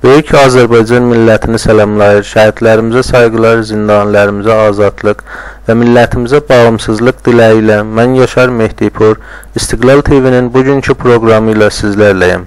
Böyük Azərbaycan millətini salamlayır, şəhidlərimizə sayğılar, zindanlərimizə azadlıq və millətimizə bağımsızlıq diləyi ilə mən Yaşar Mehdipur, İstiqlal TV-nin bugünkü proqramı ilə sizlərləyəm.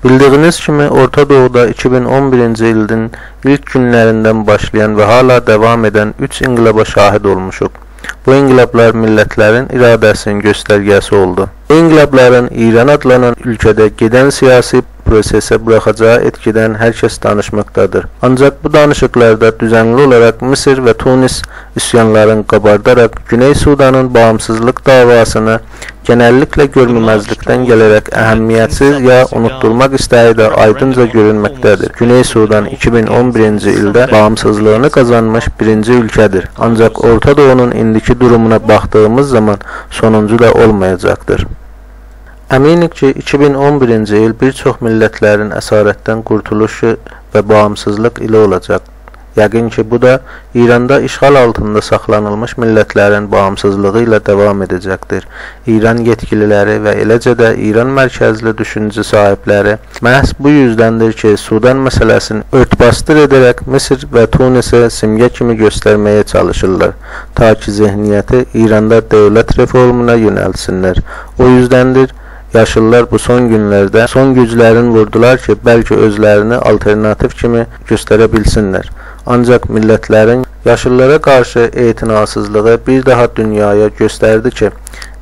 Bildiyiniz kimi, Orta Doğuda 2011-ci ilin ilk günlərindən başlayan və hala davam edən 3 inqilaba şahid olmuşuq. Bu inqilablar millətlərin iradəsinin göstərgəsi oldu. Bu inqilabların İran adlanan ölkədə gedən siyasi prosesə buraxacağı etkidən hər kəs danışmaqdadır. Ancaq bu danışıqlarda düzənli olaraq Mısır və Tunis üsyanların qabardaraq Güney Sudanın bağımsızlıq davasını genəlliklə görməməzlikdən gələrək əhəmiyyətsiz ya unutdurmaq istəyi də aydınca görünməkdədir. Güney Sudan 2011-ci ildə bağımsızlığını qazanmış birinci ölkədir. Ancaq Orta Doğunun indiki durumuna baxdığımız zaman sonuncu da olmayacaqdır. Əminik ki, 2011-ci il bir çox millətlərin əsarətdən qurtuluşu və bağımsızlıq ili olacaq. Yəqin ki, bu da İranda işğal altında saxlanılmış millətlərin bağımsızlığı ilə davam edəcəkdir. İran yetkililəri və eləcə də İran mərkəzli düşüncə sahibləri məhz bu yüzdəndir ki, Sudan məsələsini örtbasdır edərək Mısır və Tunisə simgə kimi göstərməyə çalışırlar, ta ki zehniyyəti İranda dövlət reformuna yönəlsinlər. O yüzdəndir yaşlılar bu son günlərdə son güclərin vurdular ki, bəlkə özlərini alternativ kimi göstərə bilsinlər. Ancaq millətlərin yaşlılara qarşı etinasızlığı bir daha dünyaya göstərdi ki,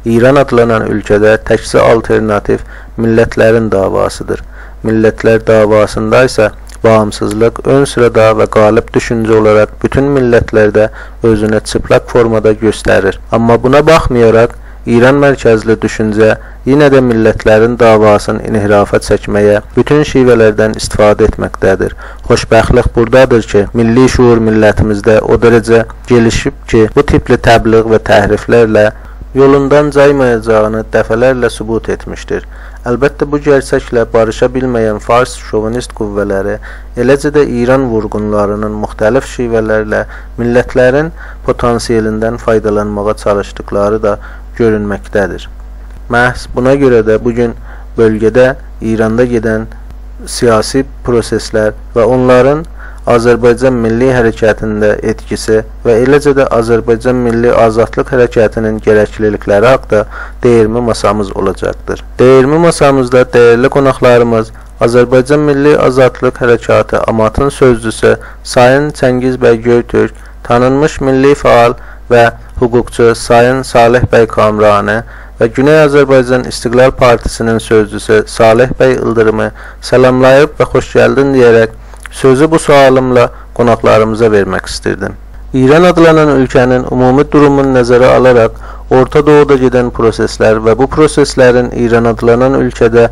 İran adlanan ölkədə təkcə alternativ millətlərin davasıdır. Millətlər davasında isə bağımsızlıq ön sırada və qalib düşüncə olaraq bütün millətlərdə özünü çıplaq formada göstərir. Amma buna baxmayaraq, İran mərkəzli düşüncə yenə də millətlərin davasını inhirafa çəkməyə bütün şivələrdən istifadə etməkdədir. Xoşbəxtlik buradadır ki, milli şuur millətimizdə o dərəcə gelişib ki, bu tipli təbliğ və təhriflərlə yolundan caymayacağını dəfələrlə sübut etmişdir. Əlbəttə bu gerçəklə barışa bilməyən fars şovinist qüvvələri, eləcə də İran vurğunlarının müxtəlif şivələrlə millətlərin potansiyelindən faydalanmağa çalışdıqları da görünməkdədir. Məhz buna görə də bugün bölgədə İranda gedən siyasi proseslər və onların Azərbaycan Milli Hərəkətində etkisi və eləcə də Azərbaycan Milli Azadlıq Hərəkətinin gərəklilikləri haqda deyirmi masamız olacaqdır. Deyirmi masamızda dəyərli qonaqlarımız Azərbaycan Milli Azadlıq Hərəkatı AMAT-ın sözcüsü Sayın Çəngiz bəy Göytürk, tanınmış milli faal və hüquqçu Sayın Salih bəy Kamrani və Güney Azərbaycan İstiqlal Partisinin sözcüsü Salih bəy İldırımı salamlayıb və xoş gəldin deyərək sözü bu sualımla qonaqlarımıza vermək istirdim. İran adlanan ölkənin ümumi durumunu nəzərə alaraq Orta Doğuda gedən proseslər və bu proseslərin İran adlanan ölkədə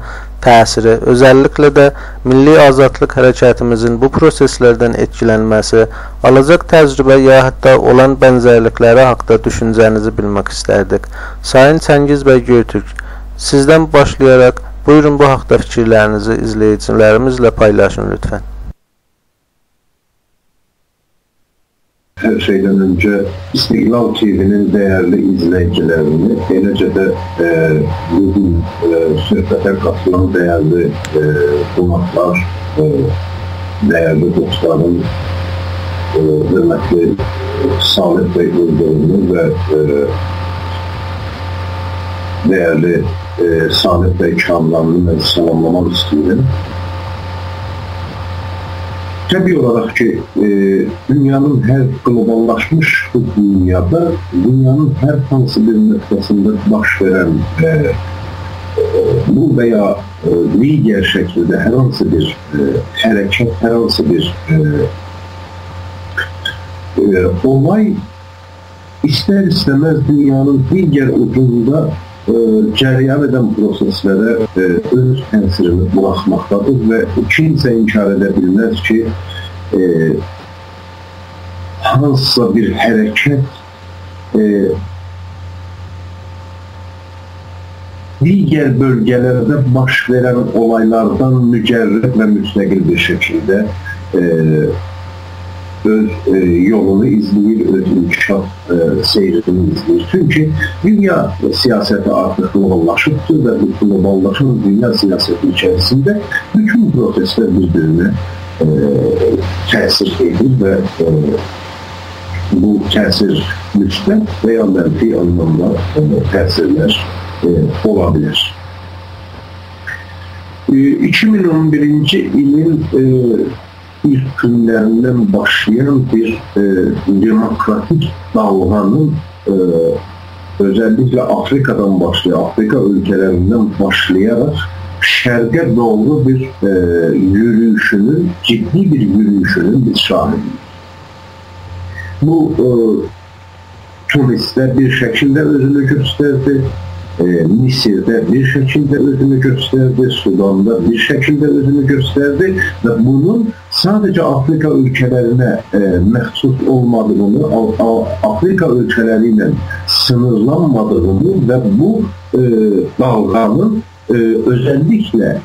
təsiri, özəlliklə də milli azadlıq hərəkətimizin bu proseslərdən etkilənməsi, alacaq təcrübə ya hətta olan bənzərlikləri haqda düşüncənizi bilmək istərdik. Sayın Çəngiz bəy Göytürk, sizdən başlayaraq buyurun bu haqda fikirlərinizi izləyicilərimizlə paylaşın lütfən. Her şeyden önce İstiqlal TV'nin değerli izleyicilerini, eləcə də bugün söhbətə qatılan değerli qonaqlar, değerli dostlarım, hörmətli Salih bəy İldırımı və değerli Salih bəy Kamranını mən salamlamaq istedim. Təbii olarak ki, dünyanın her globallaşmış bu dünyada, dünyanın her hansı bir noktasında baş veren bu veya diğer şekilde her hansı bir hareket, her hansı bir olay ister istemez dünyanın diğer ucunda cəryan edən proseslərə öz təsirini buraxmaqdadır və kimsə inkar edə bilməz ki, hansısa bir hərəkət digər bölgələrdə baş verən olaylardan mücərrəd və müstəqil bir şəkildə öz yolunu izləyir, öz inkişaf seyrini izləyir. Çünki dünya siyasəti artıq globallaşıbdır və bu globallaşan dünya siyasəti içərisində bütün proseslər bir-birinə təsir edir və bu təsir müsbət və ya mənfi anlamda təsirlər ola bilər. 2011-ci ilin ilk günlərindən başlayan bir demokratik dalğanın özellikle Afrika'dan Afrika ülkelerinden başlayarak şərqə doğru bir yürüyüşünün, ciddi bir yürüyüşünün biz şahidiyiz. Bu Tunis'te bir şekilde özünü gösterdi, Mısır'da bir şekilde özünü gösterdi, Sudan'da bir şekilde özünü gösterdi ve bunun sadece Afrika ülkelerine məxsus olmadığını, Afrika ülkeleriyle sınırlanmadığını ve bu dalğanın özellikle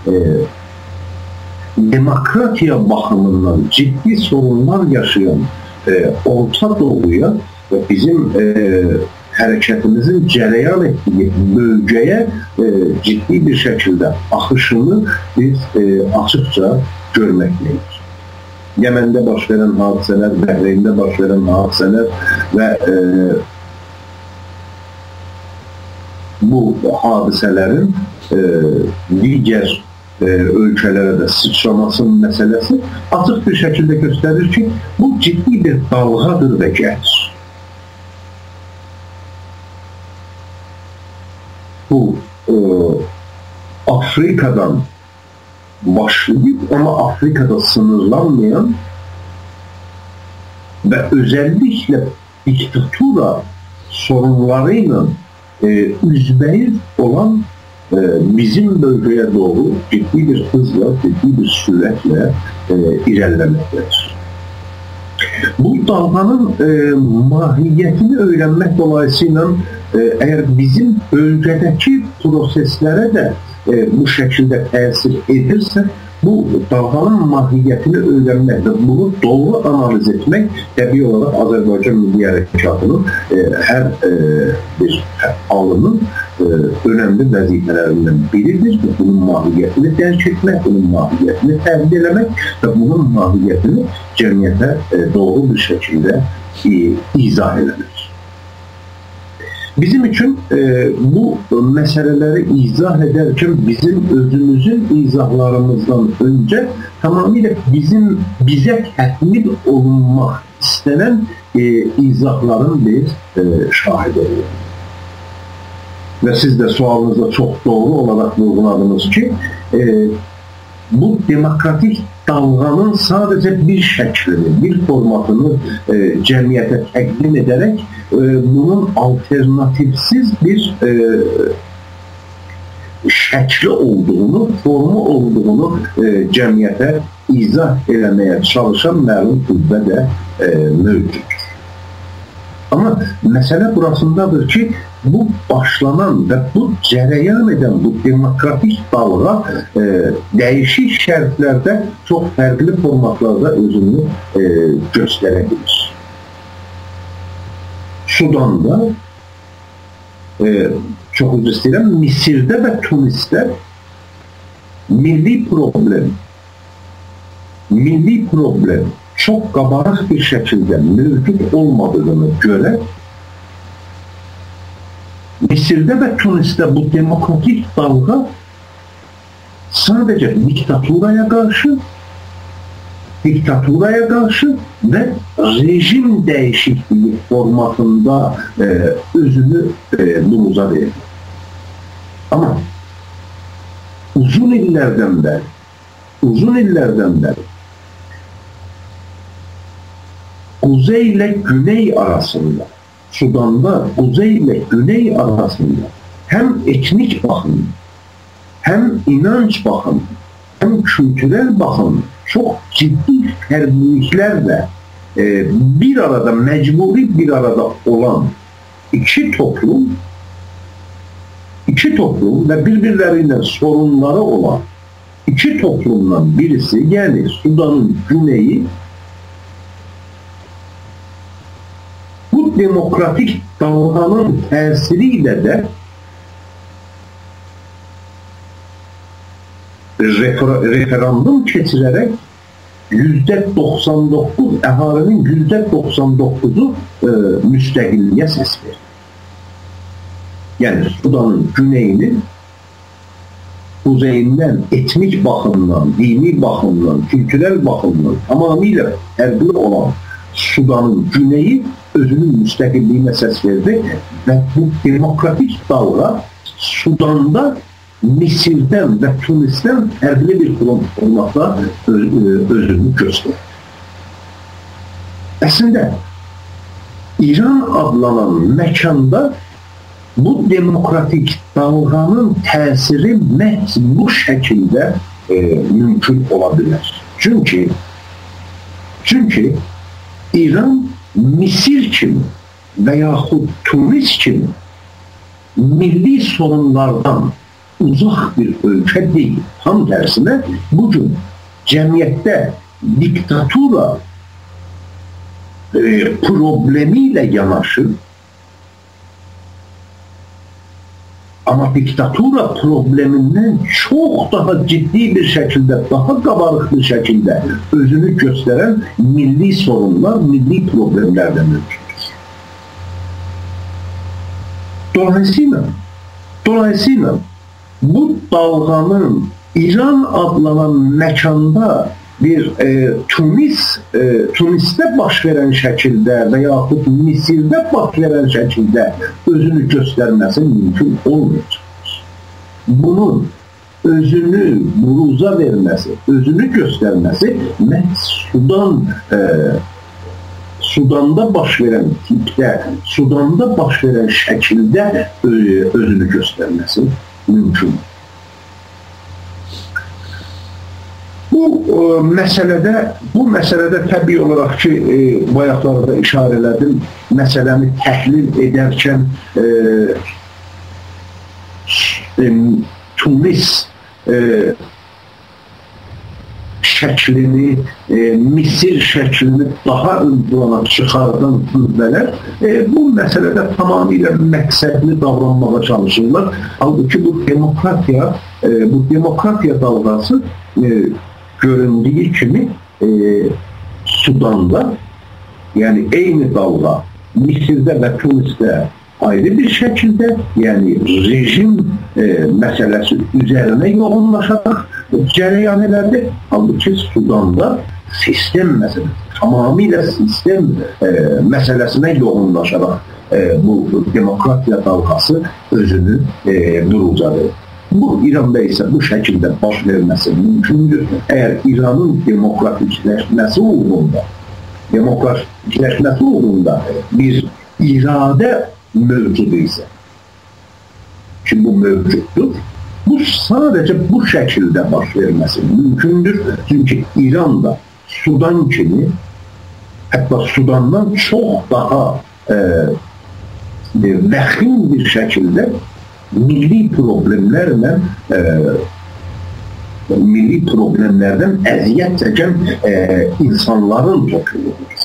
demokratiya baxımından ciddi sorunlar yaşayan Orta Doğuya ve bizim hərəkətimizin cərəyan etdiyi bölgəyə ciddi bir şəkildə axışını biz açıqca görməkdəyik. Yemen'de baş verən hadisələr, Bəhreyndə baş verən hadisələr və bu hadisələrin digər ölkələrə də sıçramasının məsələsi açıq bir şəkildə göstərir ki, bu ciddi bir dalğadır və gəlir. Bu Afrika'dan başlayıp ama Afrika'da sınırlanmayan ve özellikle diktatura sorunlarıyla üzbeyiz olan bizim bölgeye doğru ciddi bir hızla, ciddi bir süretle ilerlemektedir. Bu dalğanın mahiyetini öğrenmek dolayısıyla eğer bizim bölgedeki proseslere de bu şekilde təsir edirse, bu dalğanın mahiyyətini öyrənmək və bunu doğru analiz etmək təbii olaraq Azərbaycan Milli Hərəkatının hər bir alının önemli vəzifələrindən biridir. Bunun mahiyyətini dərk etmək, bunun mahiyyətini təhlil eləmək və bunun mahiyyətini cəmiyyətə doğru bir şəkildə izah eləmək. Bizim için bu meseleleri izah ederken bizim özümüzün izahlarımızdan önce tamamıyla bize təhlil olunmak istenen izahların bir şahidi oluyor. Ve siz de sualınızda çok doğru olarak vurguladınız ki bu demokratik dalğanın sadece bir şəklini, bir formatını cəmiyyətə təqdim edərək bunun alternatifsiz bir şəkli olduğunu, formu olduğunu cəmiyyətə izah eləməyə çalışan məlum qüvvə də mövcud. Ama mesele burasındadır ki bu başlanan ve bu cərəyan eden bu demokratik dalga değişik şərtlərdə çok fərqli formatlarda özünü göstərebilir. Sudan'da, çok üzr istəyirəm, Mısır'da ve Tunis'te milli problem çok kabarık bir şekilde mevcut olmadığını göre Mısır'da ve Tunis'te bu demokratik dalga sadece diktaturaya karşı ve rejim değişikliği formatında özünü buruza verir. Ama uzun illerden beri Kuzey ile Güney arasında, Sudan'da Kuzey ile Güney arasında hem etnik bakım, hem inanç bakım, hem kültürel bakım çok ciddi fərqliliklərlə bir arada, mecburi bir arada olan iki toplum ve birbirleriyle sorunları olan iki toplumdan birisi, yani Sudan'ın güneyi bu demokratik dalğanın təsiriyle də referandum keçirərək %99 əhalinin %99'u müstəqilliyə səs verir. Yəni Sudanın güneyinin kuzeyindən etnik baxımdan, dini baxımdan, kültürel baxımdan tamamilə fərqli olan Sudanın güneyi özünün müstəqilliyinə səs verdi və bu demokratik dalğa Sudanda Misirdən və Tunisdən fərqli bir formatda özünü göstərir. Əslində, İran adlanan məkanda bu demokratik dalğanın təsiri məhz bu şəkildə mümkün ola bilər. Çünki İran Misir kimi və yaxud Tunis kimi milli sorunlardan uzaq bir ölkə deyil. Tam tərsinə bugün cəmiyyətdə diktatura problemi ilə yanaşır. Amma diktatura problemindən çox daha ciddi bir şəkildə, daha qabarıq bir şəkildə özünü göstərən milli sorunlar, milli problemlər də mövcuddur. Dolayısıyla bu dalğanın İran adlanan məkanda bir Tunisdə baş verən şəkildə və yaxud Misirdə baş verən şəkildə özünü göstərməsi mümkün olmayacaq. Bunun özünü buruza verməsi, özünü göstərməsi məhz Sudanda baş verən tipdə, Sudanda baş verən şəkildə özünü göstərməsi mümkün. Bu məsələdə təbii olaraq ki, bayaqlarda işarə elədim, məsələni təhlil edərkən Tunis şəklini, Misir şəklini daha ön plana çıxardan qüvvələr bu məsələdə tamamilə məqsədli davranmağa çalışırlar. Halbuki bu demokratiya dalğası göründüyü kimi Sudanda, yəni eyni dalğa Misirdə və Tunisdə ayrı bir şəkildə, yəni rejim məsələsi üzərinə yoğunlaşaraq cərəyan elədi. Halbuki Sudanda sistem məsələsi, tamamilə sistem məsələsinə yoğunlaşaraq bu demokratiya dalğası özünü burucadır. Bu İranda isə bu şəkildə baş verməsi mümkündür. Əgər İranın demokratikləşməsi uğrunda bir iradə mövcudu isə ki, bu mövcuddur, bu sadəcə bu şəkildə baş verməsi mümkündür. Çünki İran da Sudan kimi, hətta Sudandan çox daha vəxim bir şəkildə milli problemlərdən əziyyət çəkən insanların topluluğudur.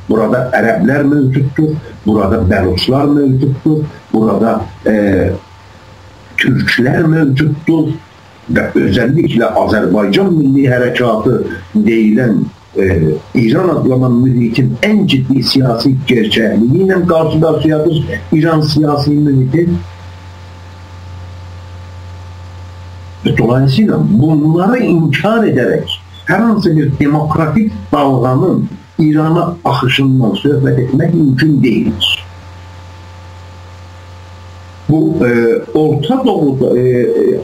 Burada ərəblər mövcuddur, burada bəluçlar mövcuddur, burada türklər mövcuddur və özəlliklə Azərbaycan Milli Hərəkatı deyilən İran adlanan mühitin ən ciddi siyasi gerçəkliyi ilə qarşı-qarşıyadır İran siyasi mühiti. Dolayısıyla bunları inkar ederek herhangi bir demokratik dalğanın İran'a akışından söhbət etmek mümkün değildir. Bu Orta Doğu'da,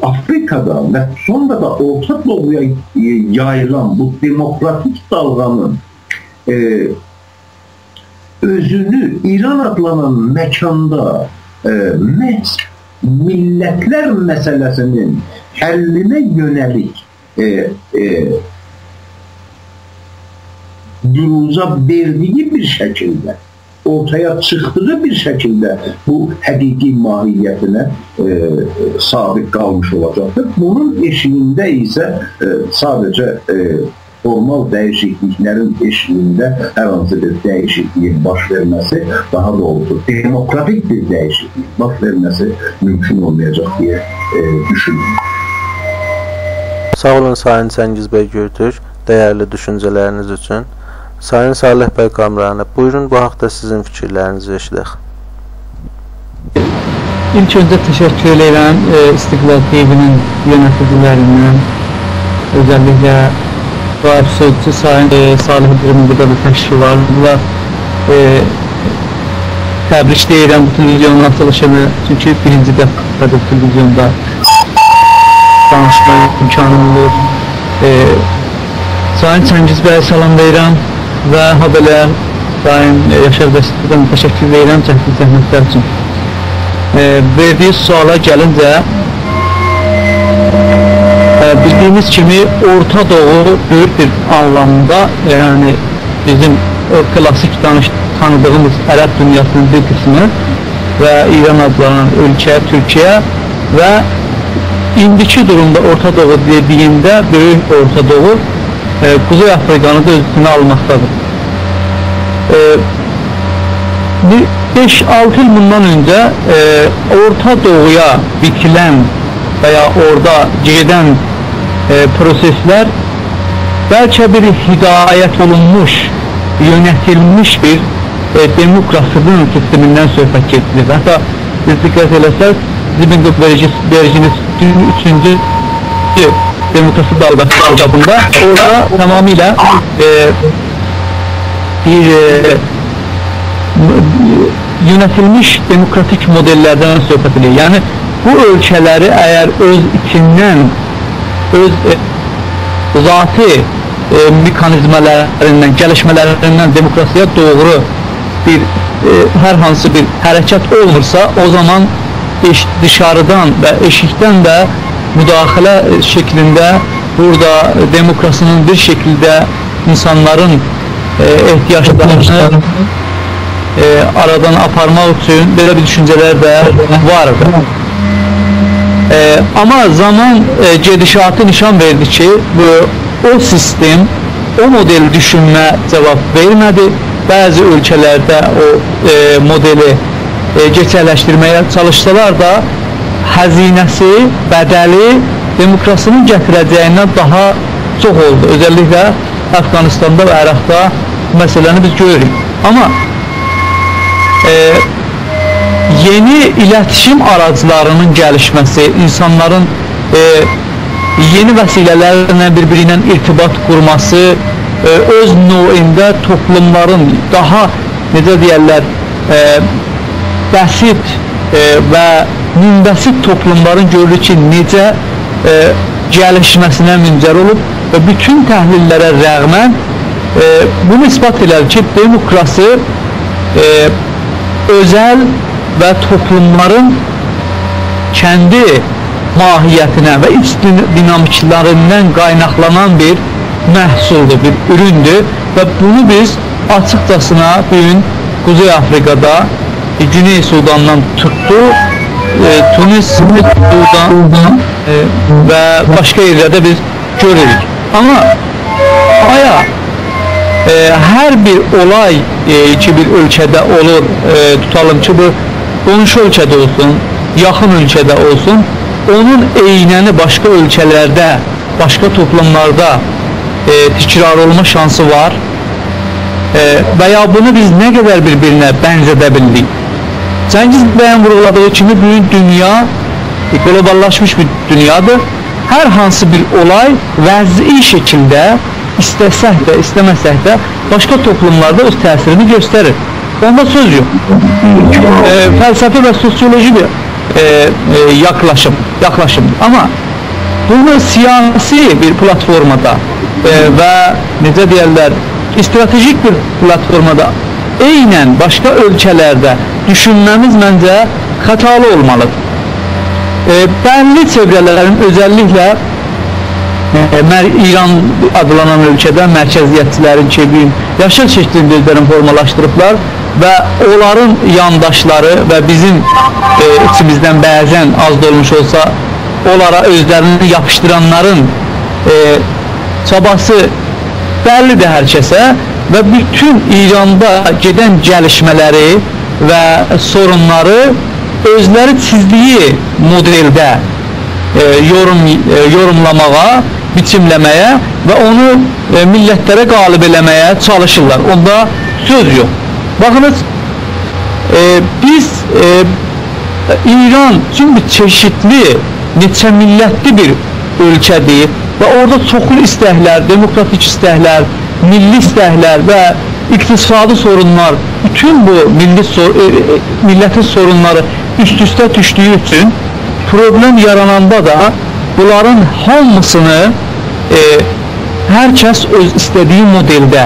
Afrika'da ve sonra da Orta Doğu'ya yayılan bu demokratik dalğanın özünü İran adlanan mekanda məhz millətlər məsələsinin həllinə yönəlik duruza verdiyi bir şəkildə, ortaya çıxdığı bir şəkildə bu həqiqi mahiyyətinə sabiq qalmış olacaqdır. Bunun eşiyində isə sadəcə formal dəyişikliklərin eşiğində hər hansı bir dəyişikliyin baş verməsi, daha doğrusu demokratik bir dəyişiklik baş verməsi mümkün olmayacaq deyə düşünürüm. Sağ olun Sayın Cəngiz bəy Göytürk, dəyərli düşüncələriniz üçün. Sayın Salih bəy Qamranov, buyurun bu haqda sizin fikirlərinizi eşidək. İlk öncə təşəkkür edirəm İstiqlal TV-nin yönəticilərindən, özəlliklə Raif Sözcü Sayın Salih İbrahim burada da təşkil vardılar. Təbrik deyirəm bu televizyonun açılışını, çünki birinci dəfədir televizyonda danışma imkanım olur. Sayın Cəngiz bəyə salam verirəm və habelə Sayın Yaşar Bəstədən təşəkkür edirəm çəkdiyi zəhmətlər üçün. Verdiği suala gəlincə, bildiyimiz kimi Orta Doğu büyük bir anlamda, yani bizim klasik tanıdığımız Ərəb dünyasının bir kısmı və İran adlanan ölkə, Türkiye və indiki durumda Orta Doğu dediyində Böyük Orta Doğu Kuzey Afrikanı da özüne almaqdadır. 5-6 yıl bundan önce Orta Doğu'ya bikilen veya orada gedən prosesler belki bir hidayet olunmuş, yönetilmiş bir demokrasinin sisteminden söhbət getdirir. Hatta biz dikkat edersek Zibingov vericiniz 3. demokrasi dalgasında orada tamamıyla bir yönetilmiş demokratik modellerden söhbət edilir. Yani bu ölkələri eğer öz içinden, öz zati mekanizmalarından, gelişmelerinden demokrasiye doğru bir her hansı bir hareket olursa, o zaman dışarıdan ve eşikten de müdahale şeklinde burada demokrasinin bir şekilde insanların ihtiyaçlarını aradan aparmak için böyle bir düşünceler de vardı. Ama zaman gedişatı nişan verdi ki o sistem, o model düşünme cevap vermedi. Bazı ülkelerde o modeli geçerleştirmeye çalışsalar da hazinesi, bedeli demokrasinin getireceğinden daha çok oldu. Özellikle Afganistan'da ve Irak'ta meseleni biz görürük. Ama yeni iletişim araçlarının gelişmesi, insanların yeni vesilelerle birbiriyle irtibat kurması, öz növündə toplumların daha necə deyərlər, bəsit və münbəsit toplumların görülür ki, necə gəlişməsinə müncər olub və bütün təhlillərə rəğmən bunu ispat edir ki, demokrasi özel ve toplumların kendi mahiyetine ve iç dinamiklərindən qaynaklanan bir məhsuldur, bir üründür ve bunu biz açıkçasına bugün Kuzey Afrika'da Güney Sudan'dan tuttu, Tunis, Sudan ve başka yerlerde biz görürük. Ama her bir olay ki bir ölkədə olur, tutalım ki bu qonşu ölkədə olsun, yaxın ölkədə olsun, onun eynəni başka ölkələrdə, başka toplumlarda tikrar olma şansı var veya bunu biz ne kadar birbirine benzedebildik. Cengiz Bey'in vurguladığı kimi bugün dünya globallaşmış bir dünyadır. Her hansı bir olay vəzi şekilde istesek de istemesek de başka toplumlarda öz təsirini gösterir. Onda söz yok. Felsefe ve sosyoloji bir yaklaşım. Ama bunu siyasi bir platformada ve necə deyərlər, stratejik bir platformada eynən başka ölkəlerde düşünmemiz bence hatalı olmalıdır. Belli çevrelerin özellikle İran adlanan ülkede merkeziyetçilerin çevirin yaşıl şeklinde özlerini formalaştırıblar ve onların yandaşları ve bizim içimizden bəzən az da olmuş olsa onlara özlerini yapıştıranların çabası bəllidir hər kəsə və bütün İranda gedən gəlişmələri və sorunları özləri çizdiyi modeldə yorumlamağa, biçimləməyə və onu millətlərə qalib eləməyə çalışırlar. Onda söz yox. Baxınız, biz İran çünki çeşitli, neçə millətli bir ölkədir və orada çoxlu istəklər, demokratik istəklər, milli istəklər və iqtisadi sorunlar, bütün bu millətin sorunları üst-üstə düşdüyü üçün problem yarananda da bunların hamısını hər kəs öz istədiyi modeldə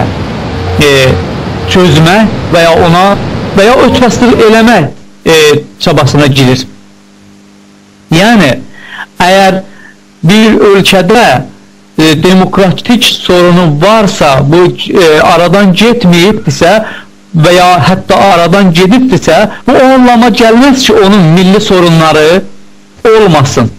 çözmək və ya ona və ya ötəsdir eləmək çabasına girir. Yəni, əgər bir ölkədə demokratik sorunu varsa, bu aradan getməyibdirsə və ya hətta aradan gedibdirsə, bu anlama gəlməz ki, onun milli sorunları olmasın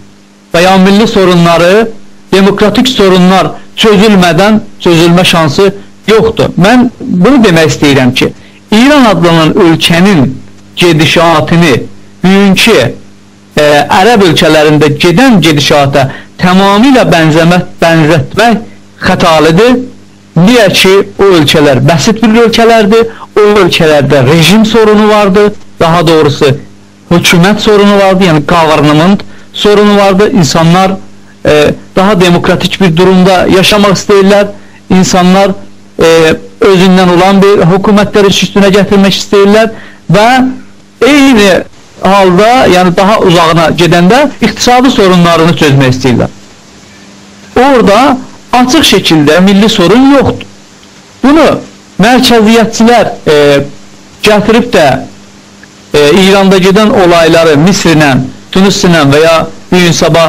və ya milli sorunları, demokratik sorunlar çözülmədən çözülmə şansı yoxdur. Mən bunu demək istəyirəm ki, İran adlanan ölkənin gedişatını bugünkü Ərəb ölkələrində gedən gedişata tamamilə bənzətmək xətalıdır. Niyə ki, o ölkələr bəsit bir ölkələrdir, o ölkələrdə rejim sorunu vardır, daha doğrusu hökumət sorunu vardır, yəni government sorunu vardır. İnsanlar daha demokratik bir durumda yaşamaq istəyirlər, insanlar özündən olan bir hökumətləri üstünə gətirmək istəyirlər və eyni halda, yəni daha uzağına gedəndə iqtisadi sorunlarını çözmək istəyirlər. Orada açıq şəkildə milli sorun yoxdur. Bunu mərkəziyyətçilər gətirib də İranda gedən olayları Misrlə, Tunislə və ya bir gün sabah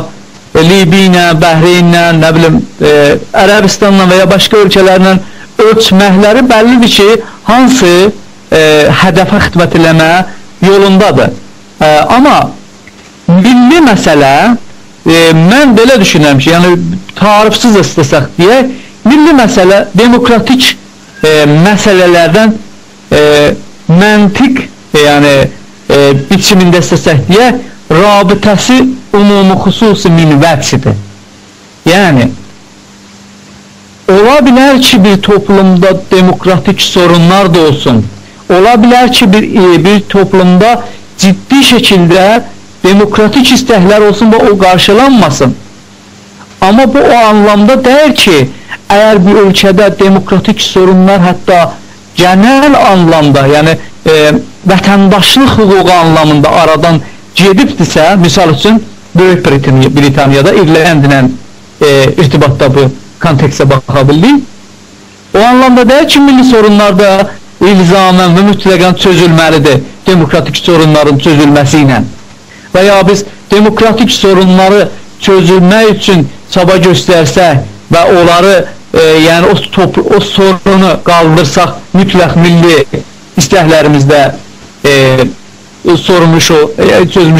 Libiylə, Bəhreynlə, nə bilim Ərəbistanla və ya başqa ölkələrlə ölçməkləri bəllidir ki, hansı hədəfə xidmət eləmə yolundadır. Amma milli məsələ, mən belə düşünürəm ki, yəni tarifsiz istəsək deyək, milli məsələ demokratik məsələlərdən məntiq, yəni biçimində istəsək deyək, rabitəsi ümumi xüsusi minvətsidir. Yəni, ola bilər ki, bir toplumda demokratik sorunlar da olsun, ola bilər ki, bir toplumda ciddi şəkildə demokratik istəklər olsun və o qarşılanmasın. Amma bu o anlamda deyil ki, əgər bir ölkədə demokratik sorunlar hətta genel anlamda, yəni vətəndaşlıq hüququ anlamında aradan gedibdirsə, misal üçün Böyük Britaniyada İrlandla irtibatda bu kontekstə baxa bildik. O anlamda deyil ki, milli sorunlarda ilzamən və mütləqən çözülməlidir demokratik sorunların çözülməsi ilə. Və ya biz demokratik sorunları çözülmək üçün çaba göstərsək və onları, yəni o sorunu qaldırsaq, mütləq milli istəklərimizdə çözmüş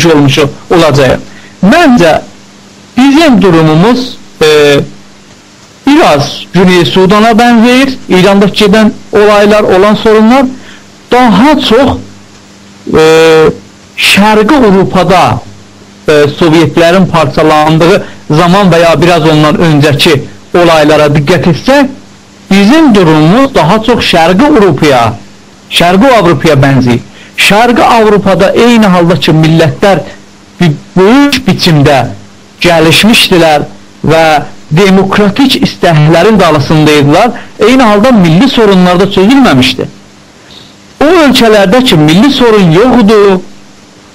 olmuş olacaq. Məncə, bizim durumumuz biraz Güney Sudana bənzəyir. İranda gedən olaylar, olan sorunlar daha çox Şərqi Avropada Sovyetlərin parçalandığı zaman və ya biraz ondan öncəki olaylara diqqət etsək, bizim durumumuz daha çox Şərqi Avropaya bənzəyir. Şərqi Avropada eyni halda ki, millətlər böyük biçimdə gəlişmişdilər və demokratik istəklərin dalısındaydılar, eyni halda milli sorunlarda çözülməmişdi. O ölkələrdə ki, milli sorun yoxdur,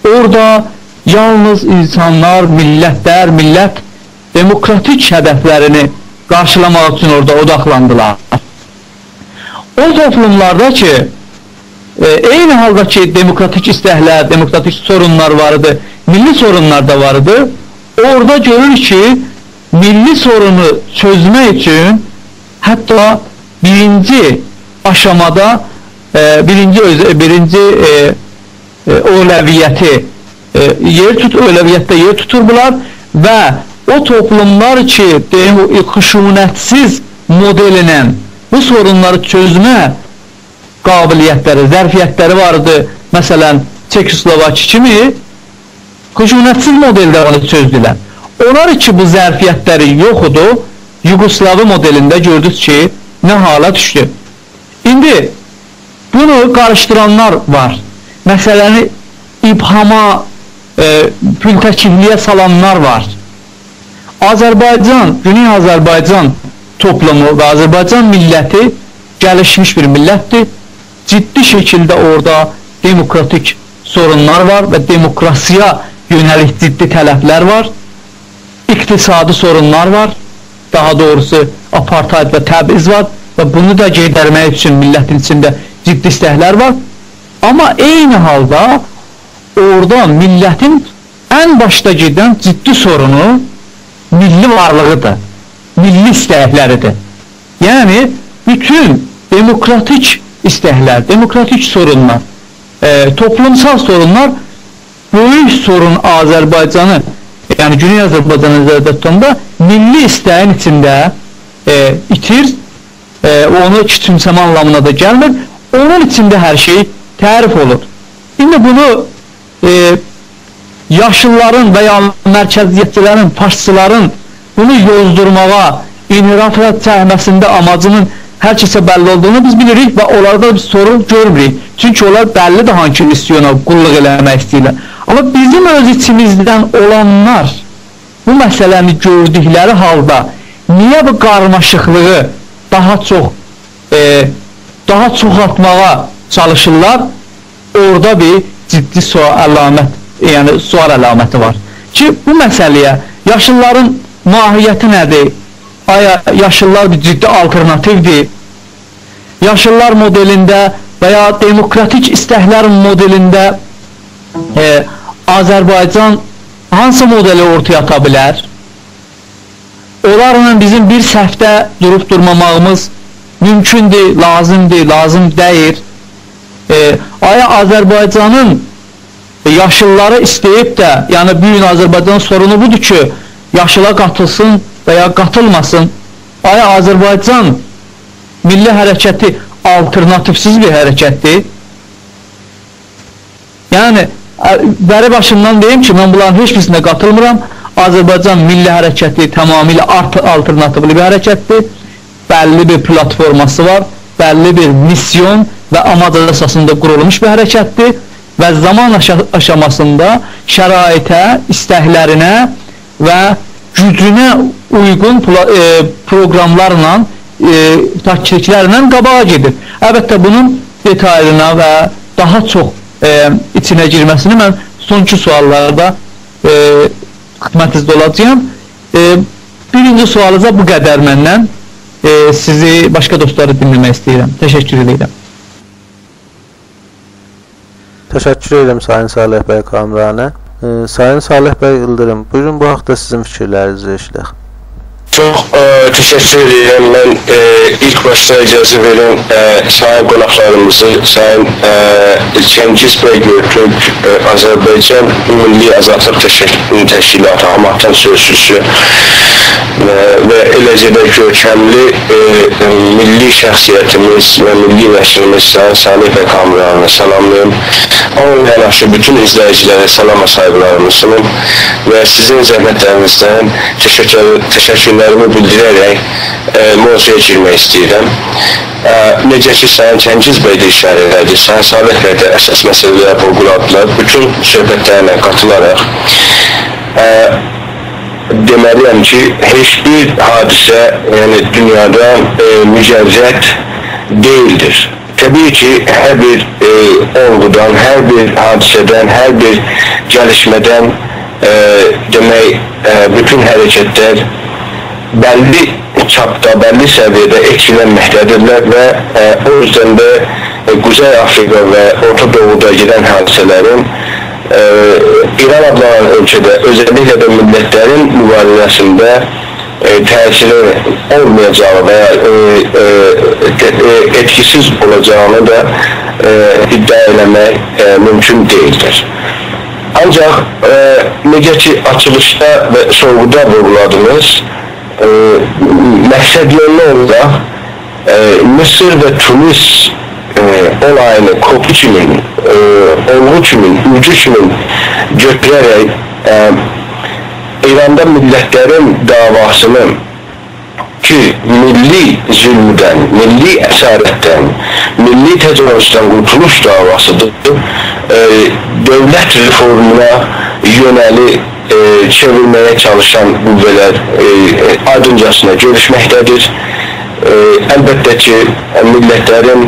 orada yalnız insanlar, millət demokratik hədəflərini qarşılamaq üçün orada odaqlandılar. O toplumlarda ki, eyni halda ki, demokratik istəklər, demokratik sorunlar vardı, milli sorunlar da vardı, orada görür ki, milli sorunu çözmək üçün hətta birinci aşamada birinci övləviyyəti övləviyyətdə yer tuturdular və o toplumlar ki, xuşunətsiz modelinin bu sorunları çözmə qabiliyyətləri, zərfiyyətləri vardı. Məsələn, Çekoslovaki kimi xüsusiyyətsiz modeldə onu çözdülər. Onlar ki, bu zərfiyyətləri yoxudu, Yugoslavi modelində gördük ki, nə hala düşdü. İndi bunu qarışdıranlar var. Məsələni ibhama, pültəkilliyə salanlar var. Azərbaycan, Güney Azərbaycan toplumu və Azərbaycan milləti gəlişmiş bir millətdir. Ciddi şəkildə orada demokratik sorunlar var və demokrasiya yönəlik ciddi tələblər var. İqtisadi sorunlar var. Daha doğrusu apartheid və təbiz var və bunu da gedərmək üçün millətin içində ciddi istəklər var. Amma eyni halda orada millətin ən başda gedən ciddi sorunu milli varlığıdır, milli istəkləridir. Yəni, bütün demokratik istəklər, demokratik sorunlar, toplumsal sorunlar böyük sorun Azərbaycanı, yəni Güney Azərbaycanı nəzərdə tutanda milli istəyin içində itir, onu küçümsəmə anlamına da gəlmir, onun içində hər şey tərif olur. İndi bunu yaşlıların və ya mərkəziyyətçilərin, faşçıların bunu yozdurmağa, inhirafat çəkməsində amacının hər kəsə bəlli olduğunu biz bilirik və onlarda bir sorun görmürük. Çünki onlar bəllidir hangi misyona qulluq eləmək istəyirlər. Amma bizim öz içimizdən olanlar bu məsələni gördükləri halda niyə bu qarmaşıqlığı daha çoxaltmağa çalışırlar? Orada bir ciddi sual əlaməti var ki, bu məsələyə yaşlıların mahiyyəti nədir? Yaşlılar bir ciddi alternativdir. Yaşlılar modelində və ya demokratik istəklər modelində Azərbaycan hansı modeli ortaya ata bilər? Onlarla bizim bir səhvdə durub durmamağımız mümkündür, lazımdır, lazım deyil. Azərbaycanın yaşlıları istəyib də, yəni bu gün Azərbaycanın sorunu budur ki, yaşlılar qatılsın və ya qatılmasın. Azərbaycan milli hərəkəti alternativsiz bir hərəkətdir. Yəni, bəri başından deyim ki, mən bunların heç birisində qatılmıram. Azərbaycan milli hərəkəti tamamilə alternativli bir hərəkətdir. Bəlli bir platforması var, bəlli bir misyon və amac əsasında qurulmuş bir hərəkətdir və zaman aşamasında şəraitə, istəklərinə və gücünə uyğun proqramlarla, taktiklərlə qabağa gedir. Əlbəttə, bunun detaylına və daha çox içinə girməsini mən sonki suallarda xidmətinizdə olacağım. Birinci sualınıza bu qədər məndən. Sizi, başqa dostları dinləmək istəyirəm. Təşəkkür edirəm. Təşəkkür edirəm Sayın Salih bəy Kamranə. Sayın Salih bəy Yıldırım, buyurun bu haqda sizin fikirlərinizi eşidək. Çox təşəkkür edirəm. Mən ilk başda icazə verin sayın qonaqlarımızı, sayın Çəngiz bəy Göytürk, Azərbaycan Milli Azadlıq Təşkilatı Hamakdan sözçüsü və eləcə də görkəmli milli şəxsiyyətimiz və milli vəkilimiz sayın Salih bəy Kamranı salamlayım. Onun yanaşı bütün izləyicilərə salam və saygılarımı sunum və sizin zəhmətlərinizdən təşəkkürlərimi bildirərək mövzuya girmək istəyirəm. Necə ki, Sayın Çəngiz bəy də işarə elədi, Sayın Salih bəy də əsas məsələlərə vurğuladılar. Bütün söhbətlərlə qatılaraq deməliyəm ki, heç bir hadisə dünyada mücəvzət deyildir. Təbii ki, hər bir olğudan, hər bir hadisədən, hər bir gəlişmədən demək, bütün hərəkətlər bəlli çapda, bəlli səviyyədə etkilənməkdədirlər və o yüzden də Quzey Afrika və Orta Doğuda gedən hadisələrin İran adlanan ölkədə, özəlliklə də millətlərin mübarizəsində təsiri olmayacağını və etkisiz olacağını da iddia eləmək mümkün deyildir. Ancaq necə ki, açılışda və sorğuda vurguladınız, məqsəd yönlü olaraq Mısır və Tunis olayını kopu kimin, olğu kimin, ucu kimin götürərək İranda millətlərin davasını ki, milli zülmdən, milli əsarətdən, milli təcavüzdən qurtuluş davasıdır, dövlət reformuna yönəli çevirməyə çalışan qüvvələr aydıncasına görüşməkdədir. Əlbəttə ki, millətlərin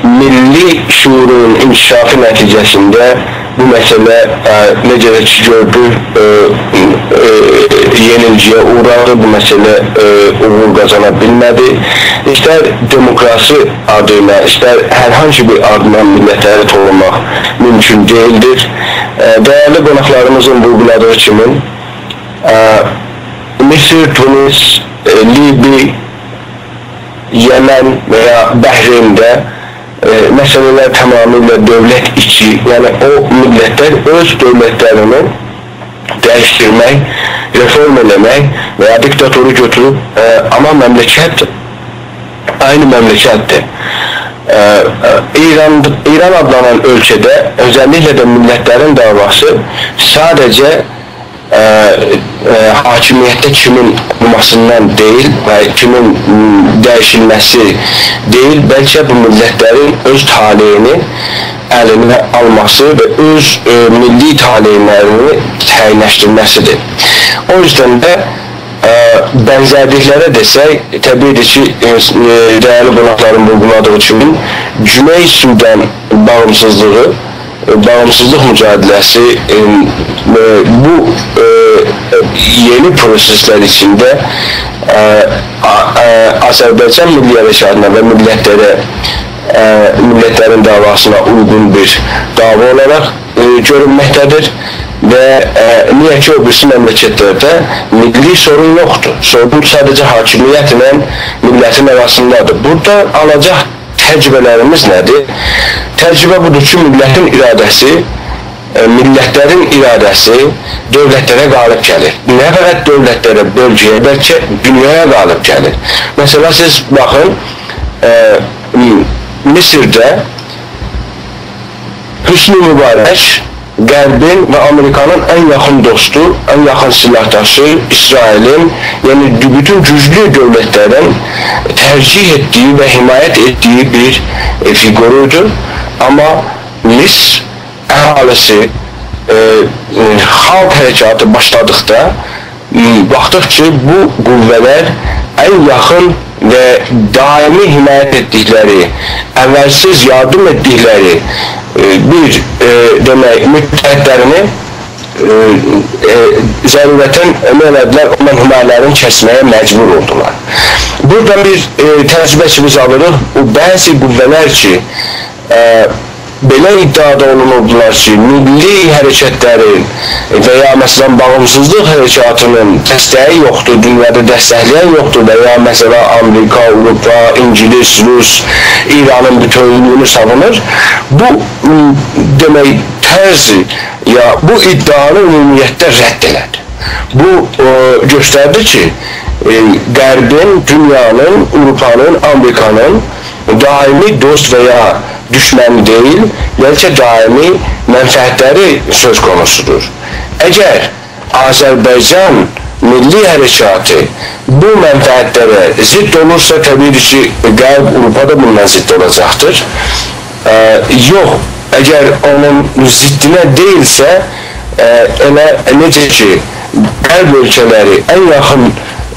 milli şuurun inkişafı nəticəsində bu məsələ necə ki gördük, yenilgiyə uğradı, bu məsələ uğur qazana bilmədi. İstər demokrasi adıyla, istər hər hansı bir adına millətləri toplamaq mümkün deyildir. Dəyərli qonaqlarımızın vurguladığı kimi, Mısır, Tunis, Libi, Yemen veya Bəhreyn'də məsələlər tamamilə dövlət içi, yəni o millətlər öz dövlətlərini dəyişdirmək, reform eləmək və ya diktatoru götürüb, amma məmləkət aynı məmləkətdir. İran adlanan ölkədə özəlliklə də millətlərin davası sadəcə hakimiyyətdə kimin olmasından deyil və kimin dəyişilməsi deyil, bəlkə bu millətlərin öz taleyini əlinə alması və öz milli taleylərini təyinləşdirməsidir. O yüzden də benzerliklərə desək, təbiidir ki, dəyərli qonaqların vurguladığı kimi Güney Sudan bağımsızlıq mücadiləsi bu yeni proseslər içində Azərbaycan milli hərəkatına və millətlərin davasına uyğun bir dava olaraq görünməkdədir və niyə ki o birisi məmləkətlərdə milli sorun yoxdur. Sorun sadəcə hakimiyyət ilə millətin arasındadır. Burada alacaq təcrübələrimiz nədir? Təcrübə budur ki, millətin iradəsi, millətlərin iradəsi dövlətlərə qalib gəlir. Nə fəqət dövlətlərə, bölgəyə, bəlkə dünyaya qalib gəlir. Məsələn, siz baxın, Mısırda Hüsnü Mübarək Qərbin və Amerikanın ən yaxın dostu, ən yaxın silahdaşı İsrailin, yəni bütün güclü dövlətlərin tərcih etdiyi və himayət etdiyi bir figuruydu. Amma Misr əhalisi xalq hərəkatı başladıqda baxdıq ki, bu qüvvələr ən yaxın və daimi himayət etdikləri, əvvəlsiz yardım etdikləri bir demək, müttəhidlərini zərurətən elədilər, ondan himayələrini kəsməyə məcbur oldular. Buradan bir təcrübə ki biz alırıq, o bəzi qüvvələr ki, belə iddiada olunurdular ki, milli hərəkətlərin və ya məsələn bağımsızlıq hərəkatının dəstəyi yoxdur, dünyada dəstəkləyən yoxdur və ya məsələn Amerika, Avropa, İngiliz, Rus, İranın bütövlüyünü savunur. Bu demək tərzi ya bu iddianı ümumiyyətlə rədd elədi. Bu göstərdi ki, Qərbin, dünyanın, Avropanın, Amerikanın daimi dost və ya düşməni deyil, bəlkə daimi mənfəətləri söz konusudur. Əgər Azərbaycan milli hərəkatı bu mənfəətlərə zidd olursa, təbii ki, Qərb, Avropa da bundan zidd olacaqdır. Yox, əgər onun ziddinə deyilsə, elə necə ki, Qərb ölkələri ən yaxın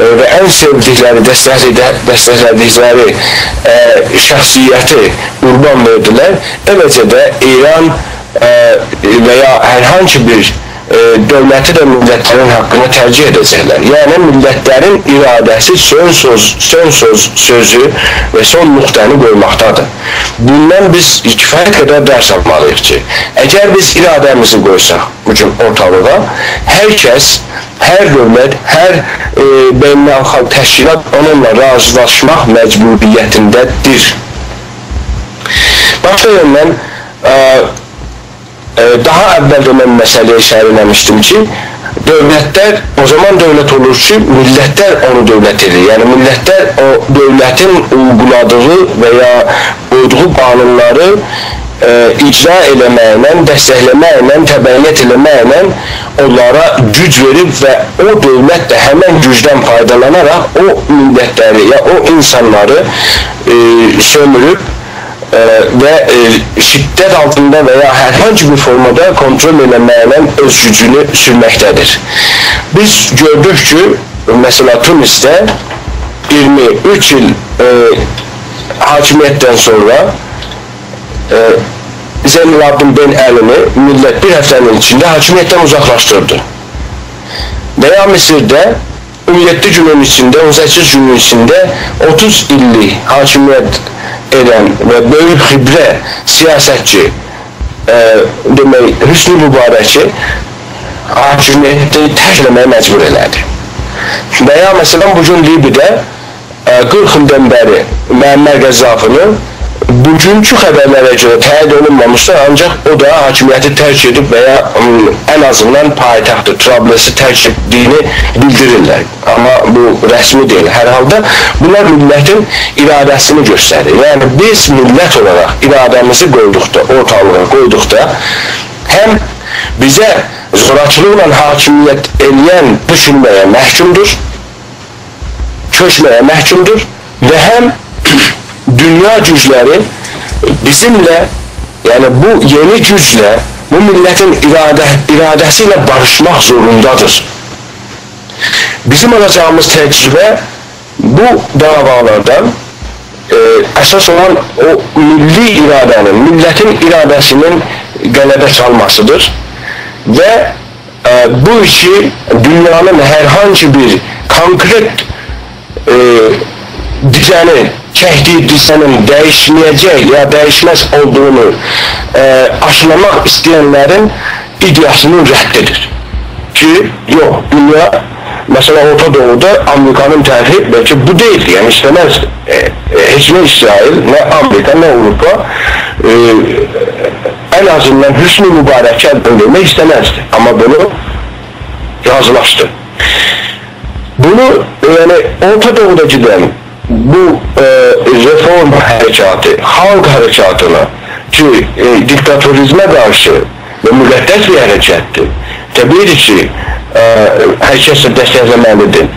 və ən sevdikləri, dəstəklədikləri şəxsiyyəti qurban verdilər. Eləcə də İran və ya hər hansı bir dövləti də millətlərin haqqını tərcih edəcəklər. Yəni, millətlərin iradəsi son sözü və son nöqtəni qoymaqdadır. Bundan biz kifayət qədər dərs almalıyıq ki, əgər biz iradəmizi qoysaq bugün ortalığa, hər kəs, hər dövlət, hər beynəlxalq təşkilat onunla razılaşmaq məcburiyyətindədir. Başqa yöndən, daha əvvəldə mən məsələyə şərh eləmişdim ki, dövlətlər o zaman dövlət olur ki, millətlər onu dövlət edir. Yəni millətlər o dövlətin uyguladığı və ya uyduğu qanunları icra eləməklə, dəstəkləməklə, təbəyyət eləməklə onlara güc verib və o dövlət də həmən gücdən faydalanaraq o millətləri ya o insanları sömürüb və şiddət altında və ya hər hangi bir formada kontrol eləməklə öz gücünü sürməkdədir. Biz gördük ki, mesela Tunis'te 23 il hakimiyetten sonra Zeynalabdin Ben Ali'ni millet bir haftanın içinde hakimiyetten uzaklaştırdı. Veya Mısır'da 17 günün içinde, 18 günün içinde 30 illik hakimiyet eden ve büyük hibre siyasetçi demek Hüsnü Mübarek'i hakimiyeti terk mecbur elədi. Veya mesela bugün Libya'da 40 ildən bəri Müəmmər Qəzzafini bugünkü xəbərlərə görə təyin olunmamışdır, ancaq o da hakimiyyəti tərk edib və ya ən azından paytaxtı Trablesi tərk etdiyini bildirirlər. Amma bu rəsmi deyil. Hər halda bunlar millətin iradəsini göstərir. Yəni biz millət olaraq iradəmizi qoyduqda, ortalığa qoyduqda həm bizə zorakılıqla hakimiyyət eləyən düşünməyə məhkumdur, köçməyə məhkumdur və həm dünya gücləri bizimlə, yəni bu yeni güclə, bu millətin iradəsi ilə barışmaq zorundadır. Bizim alacağımız təcrübə bu davalardan əsas olan o milli iradənin, millətin iradəsinin qələbə çalmasıdır və bu işi dünyanın hər hangi bir konkret düzəni, çəkdiyi düzənin dəyişməyəcək ya dəyişməz olduğunu aşılamaq istəyənlərin iddiasının rəddidir. Ki, yox, dünya, mesela Orta Doğu'da Amerika'nın tərhi belki bu değildi, yəni istəməzdi. Heç nə İsrail, nə Amerika, nə Avrupa en azından Hüsnü Mübarəkə öldürmək istəməzdi. Amma bunu razılaşdı. Bunu, yəni Orta Doğu'da giden bu reform harekatı, halk harekatına ki diktatorizme karşı ve müqəddəs bir harekatdır. Təbii ki herkes dəstəkləməlidir.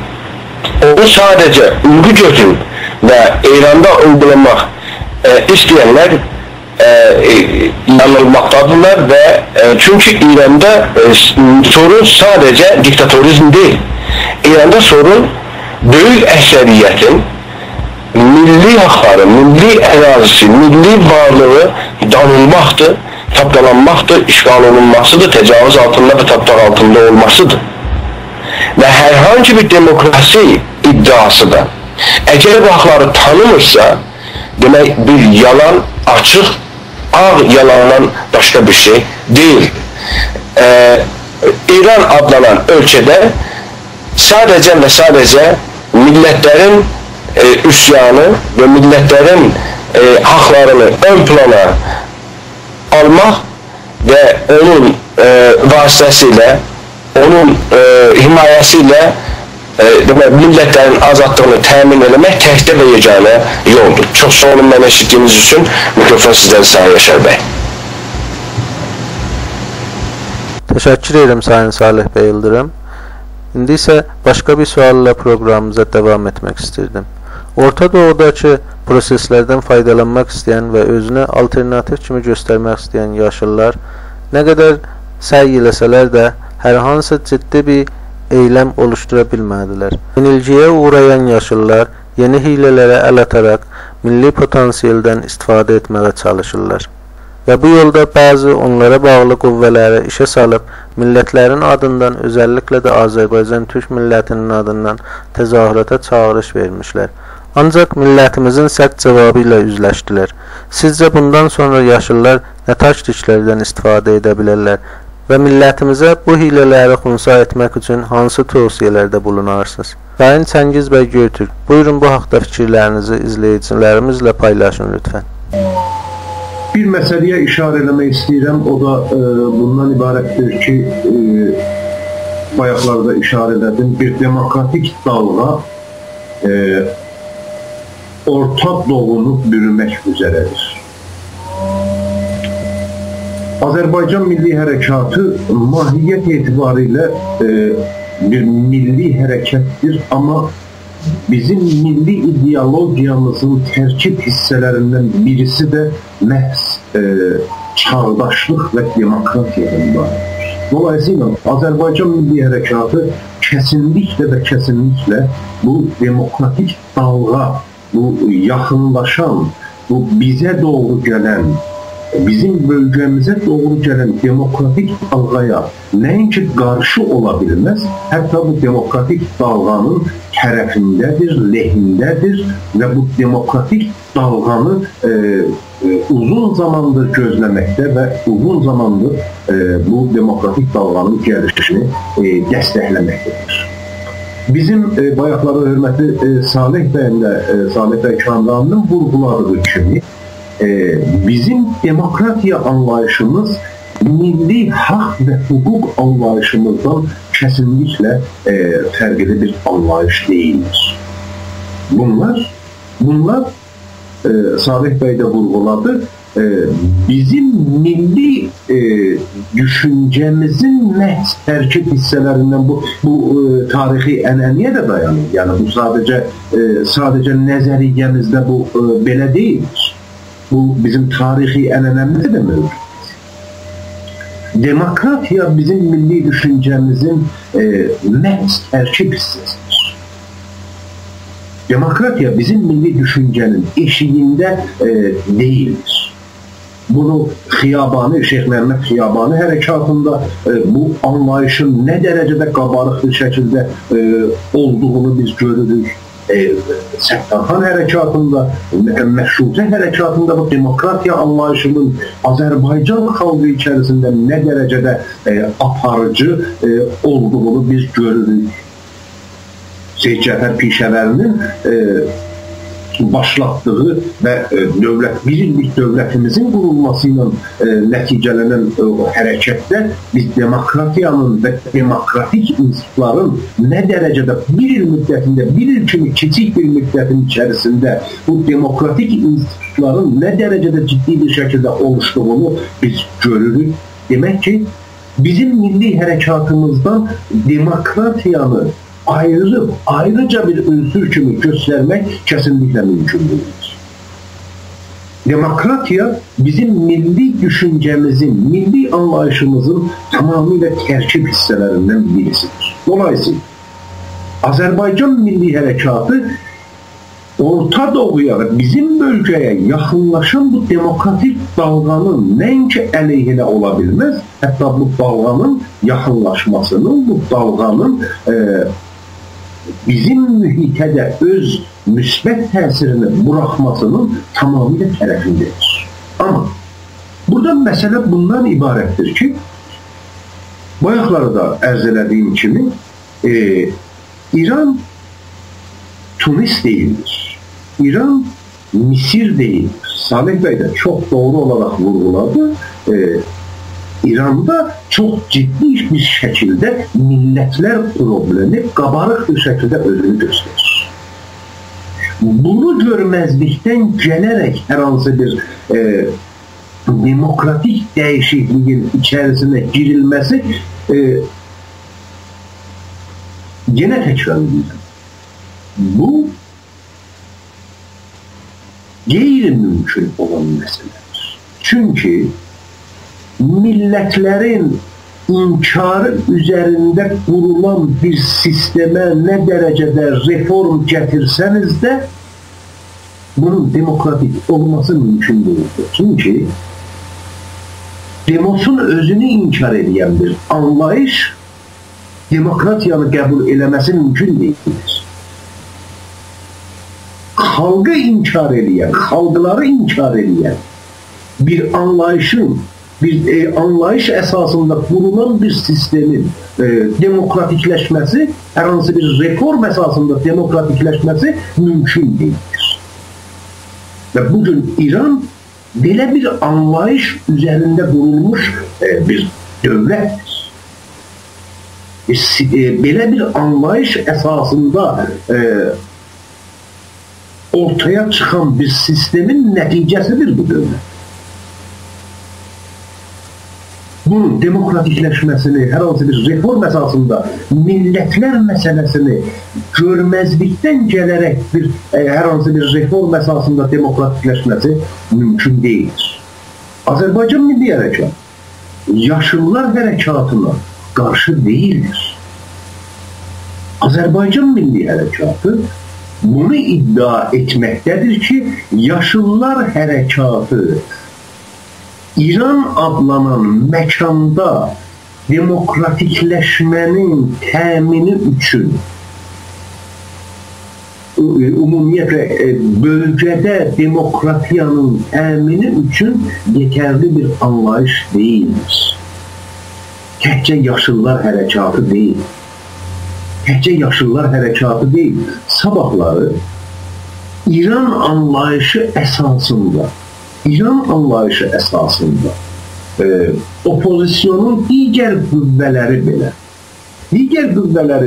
Onu sadece ülgü gözün ve İran'da uygulamak isteyenler yanılmaktadırlar ve çünkü İran'da sorun sadece diktatorizm değil. İran'da sorun büyük əksəriyyətin milli hakları, milli ərazisi, milli varlığı danılmaqdır, tapdalanmaqdır, işgal olunmasıdır, tecavüz altında ve tapdaq altında olmasıdır. Ve herhangi bir demokrasi iddiası da eğer bu hakları tanımırsa demek bir yalan, açık, ağ yalandan başka bir şey değil. İran adlanan ölçüde sadece ve sadece milletlerin üsyanı ve milletlerin haklarını ön plana almak ve onun vasıtasıyla, onun himayesiyle milletlerin azadlığını təmin eləmək təkdə və yeganə yoldur. Çox sağ olun, mənə eşitdiyiniz üçün mikrofon sizdən Sayın Yaşar bəy. Teşekkür ederim Sayın Salih Bey Yıldırım. İndi isə başqa bir sualla programımıza devam etmek isterdim. Orta Doğudakı proseslerden faydalanmak isteyen ve özünü alternatif kimi göstermek isteyen yaşlılar ne kadar səy eləsələr də hər hansı ciddi bir eylem oluştura bilmədilər. Yenilgiyə uğrayan yaşlılar yeni hilələrə əl atarak milli potansiyeldən istifadə etməyə çalışırlar. Və bu yolda bazı onlara bağlı qüvvələri işə salıb millətlərin adından, özellikle de Azərbaycan Türk millətinin adından təzahürata çağırış vermişlər. Ancaq millətimizin sərt cavabı ilə üzləşdilər. Sizcə bundan sonra yaşlılar nə taktiklərdən istifadə edə bilərlər və millətimizə bu hilələri xunsa etmək üçün hansı tövsiyələrdə bulunarsınız? Sayın Çəngiz bəy Göytürk, buyurun bu haqda fikirlərinizi izləyicilərimizlə paylaşın lütfən. Bir məsələyə işarə eləmək istəyirəm, o da bundan ibarətdir ki, bayaqlarda işarə edim, bir demokratik dalğa Orta Doğunu bürümək üzərədir. Azərbaycan Milli Hərəkatı mahiyyət etibarilə bir milli hərəkətdir, amma bizim milli ideologiyamızın tərkib hissələrindən birisi də məhz çağdaşlıq və demokratiyadan ibarətdir. Dolayısıyla Azərbaycan Milli Hərəkatı kəsinliklə və kəsinliklə bu demokratik dalğa, bu yaxınlaşan, bu bizə doğru gələn, bizim bölgəmizə doğru gələn demokratik dalğaya nəinki qarşı ola bilməz, hətta bu demokratik dalğanın tərəfindədir, lehindədir və bu demokratik dalğanı uzun zamandır gözləməkdə və uzun zamandır bu demokratik dalğanın gəlişini dəstəkləməkdədir. Bizim bayaqları hörmətli Salih bəyin də, Salih bəy Kamranın vurğuladığı kimi bizim demokratiya anlayışımız milli haqq və hüquq anlayışımızdan kəsinliklə fərqli bir anlayış deyildir. Bunlar Salih bəy də vurğuladı, bizim milli düşüncəmizin məhz tərkib hissələrindən bu tarixi ənənəyə də dayanır. Yəni bu sadəcə nəzəriyyəmizdə bu belə deyildir. Bu bizim tarixi ənənəmizdə də mövcuddur. Demokratiya bizim milli düşüncəmizin məhz tərkib hissəsidir. Demokratiya bizim milli düşüncənin eşiyində deyildir. Bunu Xiyabani, Şeyx Məhəmməd Xiyabani hərəkatında bu anlayışın nə dərəcədə qabarıq bir şəkildə olduğunu biz görürük. Səttarxan hərəkatında, Məşrutə hərəkatında bu demokratiya anlayışının Azərbaycan xalqı içərisində nə dərəcədə aparıcı olduğunu biz görürük. Seyyid Cəfər Pişəvərinin başlatdığı və bir illik dövlətimizin qurulması ilə nəticələnən hərəkətdə biz demokratiyanın və demokratik institutların nə dərəcədə bir il müddətində, bir il kimi kiçik bir müddətin içərisində bu demokratik institutların nə dərəcədə ciddi bir şəkildə oluşduğunu biz görürük. Demək ki, bizim milli hərəkatımızdan demokratiyanı ayırıb, ayrıca bir ünsür kimi göstərmək kəsinliklə mümkün deyil. Demokratiya bizim milli düşüncəmizin, milli anlayışımızın tamamilə tərkib hissələrindən birisidir. Dolayısıyla, Azərbaycan Milli Hərəkatı Orta Doğuya və bizim bölgəyə yaxınlaşan bu demokratik dalğanın nəinki əleyhinə ola bilməz, hətta bu dalğanın yaxınlaşmasının, bu dalğanın bizim mühitə də öz müsbət təsirini buraxmasının tamamilə tərəfindədir. Amma burada məsələ bundan ibarətdir ki, bayaqlarda ərz elədiyim kimi İran Tunis deyildir. İran Misir deyildir. Salih bəy də çox doğru olaraq vurğuladı. İranda çox ciddi bir şəkildə millətlər problemi qabarıq bir şəkildə özünü göstərir. Bunu görməzlikdən gələrək hər hansı bir demokratik dəyişikliyin içərisinə girilməsi yenə təkrar edirəm. Bu qeyri-mümkün olan məsələdir. Çünki millətlərin inkarı üzərində qurulan bir sistemə nə dərəcədə reform gətirsəniz də bunun demokratik olması mümkün deyildir. Çünki demosun özünü inkar edən bir anlayış demokratiyanı qəbul eləməsi mümkün deyildir. Xalqı inkar edən, xalqları inkar edən bir anlayışın, bir anlayış əsasında qurulan bir sistemin demokratikləşməsi, hər hansı bir reform əsasında demokratikləşməsi mümkün deyildir. Və bugün İran belə bir anlayış üzərində qurulmuş bir dövlətdir. belə bir anlayış əsasında ortaya çıxan bir sistemin nəticəsidir bu dövlət. Bunun demokratikləşməsini, hər hansı bir reform əsasında millətlər məsələsini görməzlikdən gələrək hər hansı bir reform əsasında demokratikləşməsi mümkün deyildir. Azərbaycan Milli Hərəkatı yaşıllar hərəkatına qarşı deyildir. Azərbaycan Milli Hərəkatı bunu iddia etməkdədir ki, yaşıllar hərəkatı İran adlanan məkanda demokratikləşmənin təmini üçün ümumiyyətlə bölgədə demokratiyanın təmini üçün yetərli bir anlayış deyildir. Təkcə yaşıllar hərəkatı deyil. Təkcə yaşıllar hərəkatı deyil. Sabahları İran anlayışı əsasında opozisyonun digər qüvvələri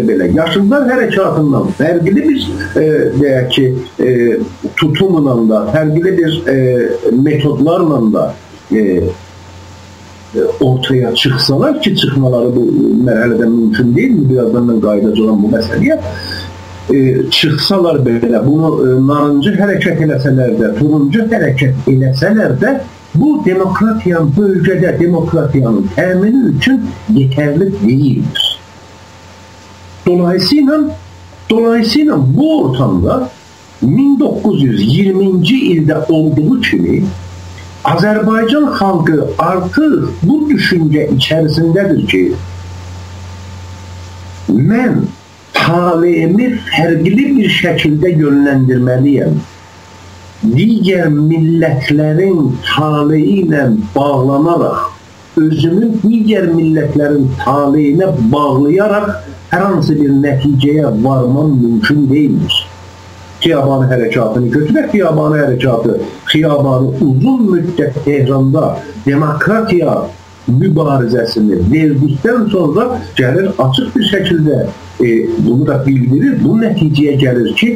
belə yaşıllar hərəkatından fərqli bir deyək ki, tutumla da, fərqli bir metodlarla da ortaya çıxsalar ki, çıxmaları bu mərhələdə mümkün deyil, birazdan mən qayıdacağım bu məsələyə. Çıxsalar belə, bunu narıncı hərəkət eləsələr də, turuncu hərəkət eləsələr də, bu demokratiyanın, bölgədə demokratiyanın təmini üçün yetərli deyildir. Dolayısıyla bu ortamda 1920-ci ildə olduğu kimi Azərbaycan xalqı artıq bu düşüncə içərisindədir ki, mən taleyimi fərqli bir şəkildə yönləndirməliyəm. Digər millətlərin taleyi ilə bağlanaraq, özümü digər millətlərin taleyinə bağlayaraq hər hansı bir nəticəyə varmam mümkün deyildir. Xiyabani hərəkatını götürək, Xiyabani hərəkatı, Xiyabanı uzun müddət Tehranda demokratiya mübarizəsini verdikdən sonra gəlir açıq bir şəkildə bunu da bildirir, bu nəticəyə gəlir ki,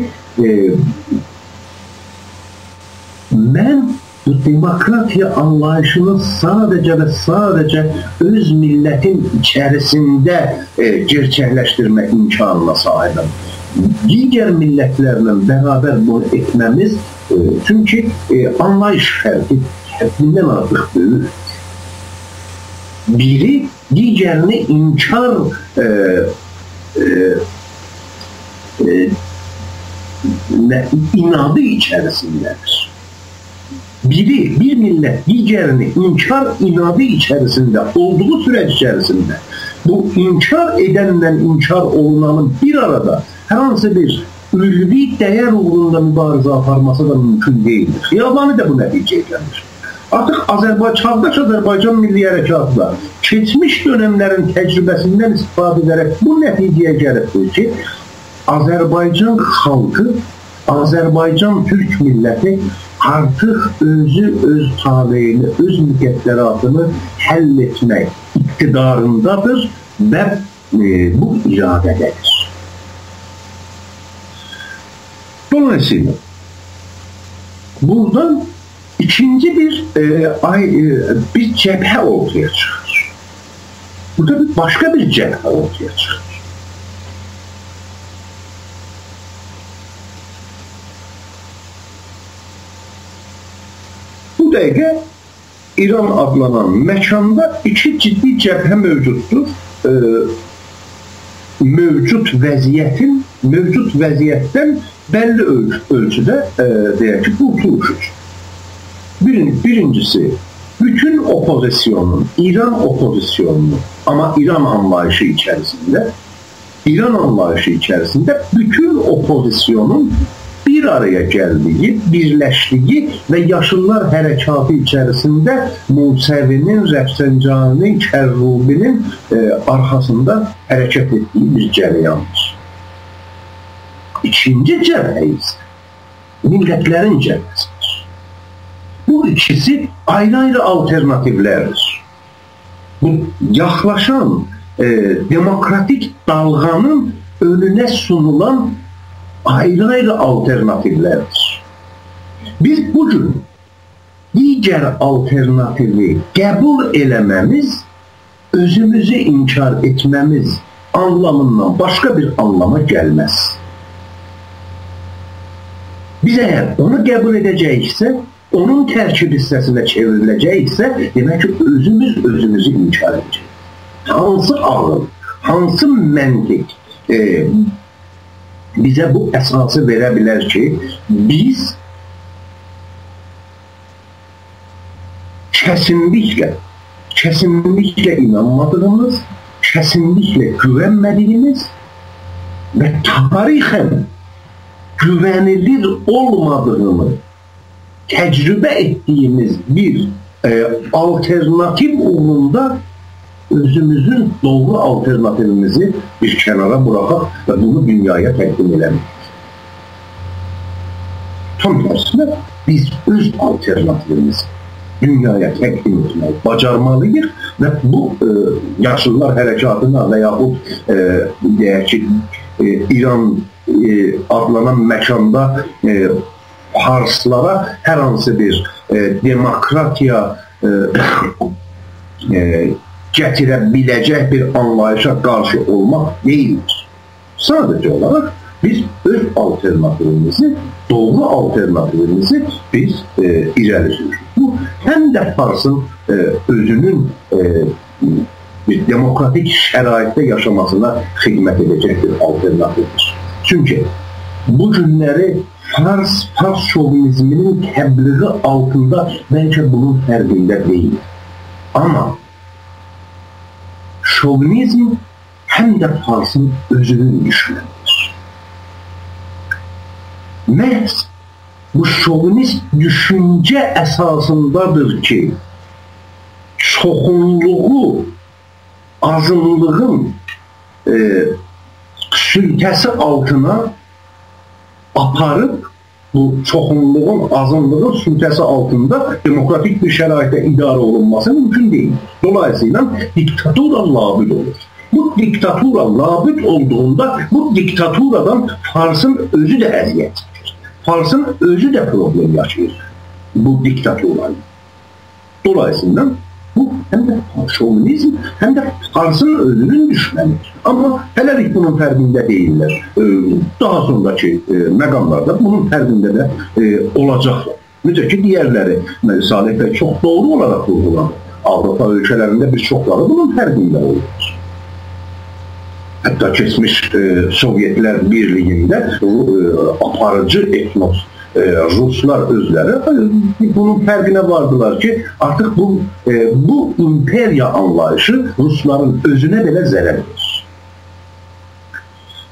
mən bu demokratiya anlayışını sadəcə və sadəcə öz millətin içərisində gerçəkləşdirmək imkanına sahibəm. Digər millətlərlə bərabər bunu etməmiz, çünki anlayış fərqindən artıq böyük. Biri digərini inkar inadı içərisindədir. Bir millət digərini inkar inadı içərisində olduğu sürəc içərisində bu inkar edənlə inkar olunanın bir arada hər hansı bir ülvi dəyər uğrunda mübarizə aparması da mümkün deyildir. Xiyabani də bu nəticə edəndir. Artıq çağdaş Azərbaycan Milli Hərəkatı da keçmiş dönəmlərin təcrübəsindən istifadə edərək bu nəticəyə gəlibdir ki, Azərbaycan xalqı, Azərbaycan Türk milləti artıq öz taleyini, öz müqəddəratını həll etmək iqtidarındadır və bu iradədədir. Dolayısıyla buradan ikinci bir cəbhə ortaya çıxır. Burada başqa bir cəbhə ortaya çıxır. Bu dəqiqə İran adlanan məkanda iki ciddi cəbhə mövcuddur. Mövcud vəziyyətdən bəlli ölçüdə deyək ki, qurtuluş üçün. Birincisi, bütün opozisyonun, İran opozisyonunu, amma İran anlayışı içərisində bütün opozisyonun bir araya gəldiyi, birləşdiyi və yaşıllar hərəkatı içərisində Musəvinin, Rəfsəncaninin, Kərrubinin arxasında hərəkət etdiyi bir cərəyandır. İkinci cəbhə isə millətlərin cəbhəsidir. Bu ikisi ayrı-ayrı alternativlərdir. Bu yaxlaşan demokratik dalğanın önüne sunulan ayrı-ayrı alternativlərdir. Biz bugün digər alternativi qəbul eləməmiz, özümüzü inkar etməmiz anlamından başqa bir anlama gəlməz. Biz əgər onu qəbul edəcəksə, onun tərkib hissəsinə çevriləcəksə, demək ki, özümüzü inkar edəcək. Hansı ağıl, hansı məntiq bizə bu əsası verə bilər ki, biz kesinlikle inanmadığımız, kesinlikle güvenmediğimiz ve tarihen güvenilir olmadığını tecrübe ettiğimiz bir alternatif uğrunda özümüzün doğru alternatifimizi bir kenara bırakıp ve bunu dünyaya təqdim eləmək. Tam tersine biz öz alternatifimizi dünyaya təqdim etmək bacarmalıyıq və bu yaşlılar hərəkatına və yaxud deyək ki, İran adlanan məkanda Farslara hər hansı bir demokratiya gətirə biləcək bir anlayışa qarşı olmaq deyildir. Sadəcə olaraq biz öz alternatifimizi, doğru alternatifimizi biz irəli sürürük. Bu həm də Farsın özünün bir demokratik şəraitdə yaşamasına xidmət edəcək bir alternatifdir. Çünki bu günləri Fars şovinizminin təbliği altında bəlkə bunun fərqində deyil. Amma şovinizm həm də Farsın özünün düşmənidir. Məhz bu şovinist düşüncə əsasındadır ki, çoxunluğu azınlığın sültəsi altına aparıb, bu çoxunluğun, azınlığın sültəsi altında demokratik bir şəraitdə idarə olunması mümkün deyil. Dolayısıyla diktatura labüd olur. Bu diktatura labüd olduğunda bu diktaturadan Farsın özü də əziyyət çəkir. Farsın özü də problem yaşayır bu diktaturayla. Dolayısıyla bu həm də şovinizm, həm də Farsın özünün düşmənidir. Amma hələlik bunun fərqində deyirlər. Daha sonraki məqamlarda bunun fərqində də olacaqlar. Necə ki, digərləri, Salih bəy çox doğru olaraq vurgulanır. Avropa ölkələrində bir çoxları bunun fərqində olur. Hətta keçmiş Sovyetlər Birliyində aparıcı etnos Ruslar özləri bunun fərqinə vardılar ki, artıq bu imperiya anlayışı Rusların özünə belə zərər verir.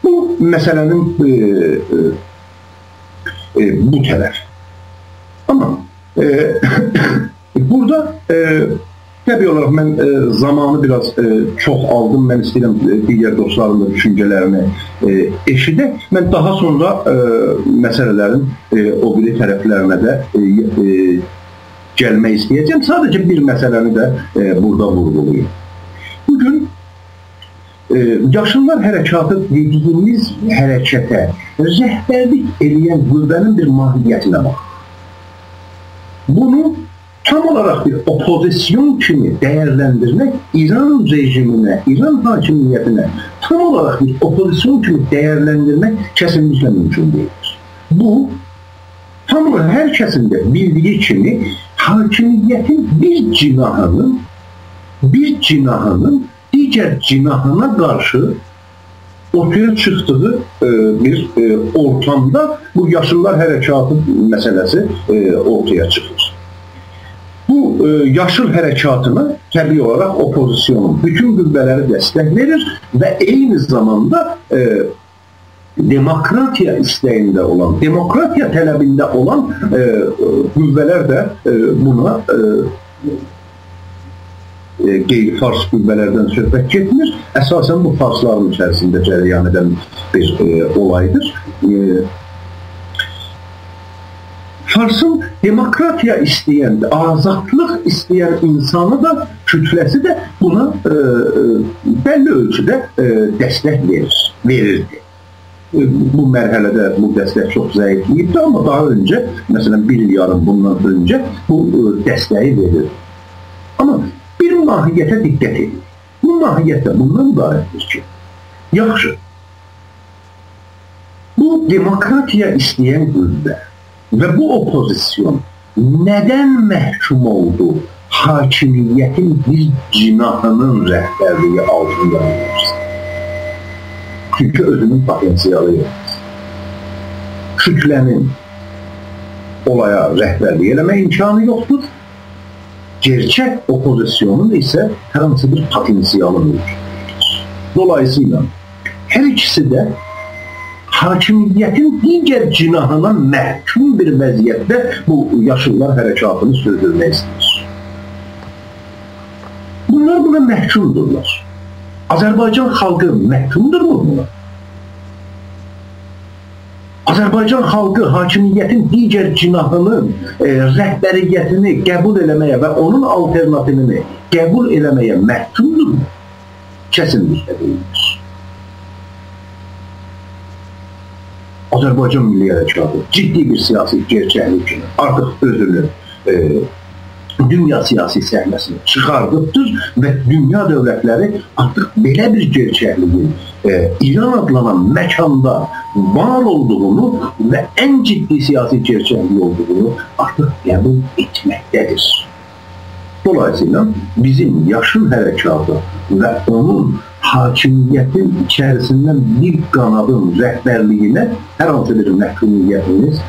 Bu məsələnin bu tərəf. Amma burada təbii olaraq mən zamanı biraz çox aldım. Mən istəyirəm digər dostlarımın da düşüncələrini eşidək. Mən daha sonra məsələlərin o biri tərəflərinə də gəlmək istəyəcəm. Sadəcə bir məsələni də burada vurğulayım. Bugün yaşlılar hərəkatı dediyimiz hərəkətə rəhbərlik edən qüvvənin bir mahiyyətinə bax. Bunu tam olarak bir opozisyon kimi değerlendirmek İran rejimine, İran hakimiyetine tam olarak bir opozisyon kimi değerlendirmek kesinlikle mümkün değildir. Bu tam olarak herkesin de bildiği kimi hakimiyetin bir cinahının diğer cinahına karşı ortaya çıktığı bir ortamda bu yaşlılar harekatı meselesi ortaya çıkır. Bu yaşıl hərəkatına təbii olaraq opozisyonun bütün qüvvələri dəstək verir və eyni zamanda demokratiya istəyində olan, demokratiya tələbində olan qüvvələr də buna qeyri-fars qüvvələrdən söhbət getmir. Əsasən bu farsların içərisində cərəyan edən bir olaydır. Çıxarsın, demokratiya istəyən, azadlıq istəyən insanı da, kütləsi də buna bəlli ölçüdə dəstək verirdi. Bu mərhələdə bu dəstək çox zəifliyibdi, amma daha öncə, məsələn, bir il yarım bundan öncə bu dəstəyi verirdi. Amma bir mahiyyətə diqqət edin. Bu mahiyyətdə bundan ibarətdir ki, yaxşı, bu demokratiya istəyən qüvvə və bu opozisyon nədən məhkum oldu hakimiyyətin bir cinahının rəhbərliyi altında olursa? Çünki özünün potensiyalı yoxdur. Kütlənin olaya rəhbərliyi eləmək imkanı yoxdur. Gerçək opozisyonun isə hər hansı bir potensiyalı mövcuddur. Dolayısıyla hər ikisi də hakimiyyətin digər cinahına məhkum bir vəziyyətdə bu yaşıllar hərəkatını sürdürmək istəyir. Bunlar buna məhkumdurlar. Azərbaycan xalqı məhkumdurmu buna? Azərbaycan xalqı hakimiyyətin digər cinahının rəhbəriyyətini qəbul eləməyə və onun alternativini qəbul eləməyə məhkumdurmu? Kəsinliklə deyildir. Azərbaycan Milli Hərəkatı ciddi bir siyasi gerçəklik kimi artıq özünü dünya siyasi səhnəsini çıxardıbdır və dünya dövlətləri artıq belə bir gerçəkliyin İran adlanan məkanda var olduğunu və ən ciddi siyasi gerçəklik olduğunu artıq qəbul etməkdədir. Dolayısıyla bizim yaşıl hərəkatı və onun hakimiyyətin içərisindən bir qanadın rəhbərliyinə hər hansı bir məhkumiyyətimiz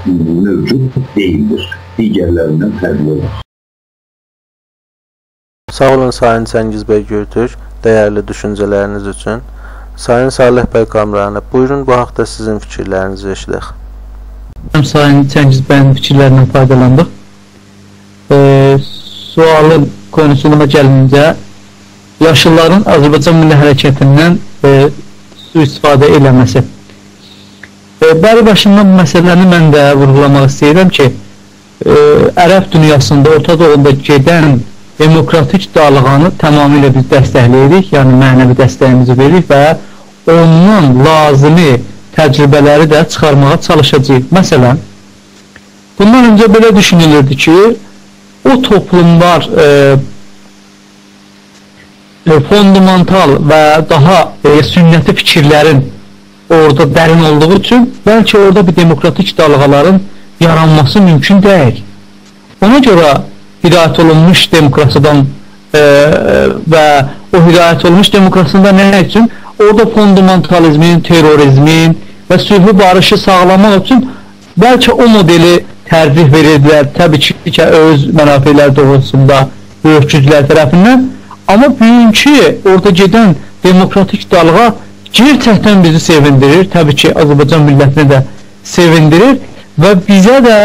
mövcud deyildir. Digərlərindən fərqli olur. Sağ olun Sayın Cəngiz bəy Göytürk, dəyərli düşüncələriniz üçün. Sayın Salih bəy Qamranov, buyurun bu haqda sizin fikirlərinizi eşidək. Sayın Cəngiz bəyin fikirlərindən faydalandıq. Sualın konusuna gəlincə, yaşlıların Azərbaycan Milli Hərəkətindən sui-istifadə eləməsi. Bəri başından bu məsələni mən də vurğulamaq istəyirəm ki, Ərəb dünyasında, Orta Doğuda gedən demokratik dalğanı tamamilə biz dəstəkləyirik, yəni mənəvi dəstəyimizi veririk və ondan lazımi təcrübələri də çıxarmağa çalışacağıq. Məsələn, bundan öncə belə düşünülürdü ki, o toplumlar fundamental və daha sünnəti fikirlərin orada dərin olduğu üçün bəlkə orada bir demokratik dalğaların yaranması mümkün deyil. Ona görə hidayət olunmuş demokrasiyadan və o hidayət olunmuş demokrasiyada nə üçün? Orada fundamentalizmin, terrorizmin və sülhü barışı sağlamaq üçün bəlkə o modeli tərcih verirdilər. Təbii ki, öz mənafelər doğrultusunda böyük güclər tərəfindən. Amma bugünkü orada gedən demokratik dalğa gerçəkdən bizi sevindirir. Təbii ki, Azərbaycan millətini də sevindirir və bizə də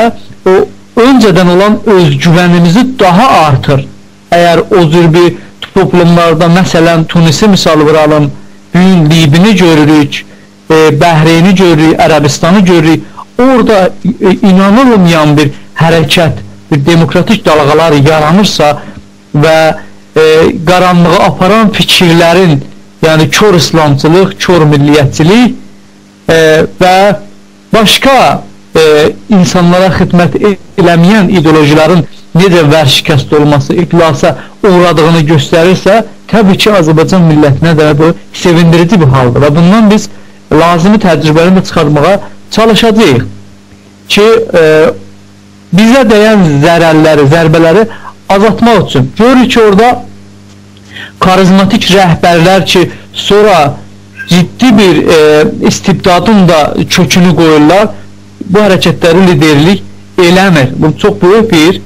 o öncədən olan özgüvənimizi daha artır. Əgər o cür bir toplumlarda, məsələn, Tunisi misalı vuralım, bugün Libini görürük, Bəhreyni görürük, Ərəbistanı görürük. Orada inanılmayan bir hərəkət, bir demokratik dalğalar yaranırsa və qaranlığı aparan fikirlərin, yəni kör İslamçılıq, kör milliyyətçilik və başqa insanlara xidmət eləməyən ideolojilərin necə vərşikəst olması, iflasa uğradığını göstərirsə, təbii ki, Azərbaycan millətinə də bu sevindirici bir haldır və bundan biz lazımi təcrübəni də çıxarmağa çalışacağıq ki, bizə dəyən zərərləri, zərbələri azaltmaq üçün. Görürük ki, orada karizmatik rəhbərlər ki, sonra ciddi bir istibdadın da kökünü qoyurlar, bu hərəkətləri liderlik eləmir. Bu çox böyük bir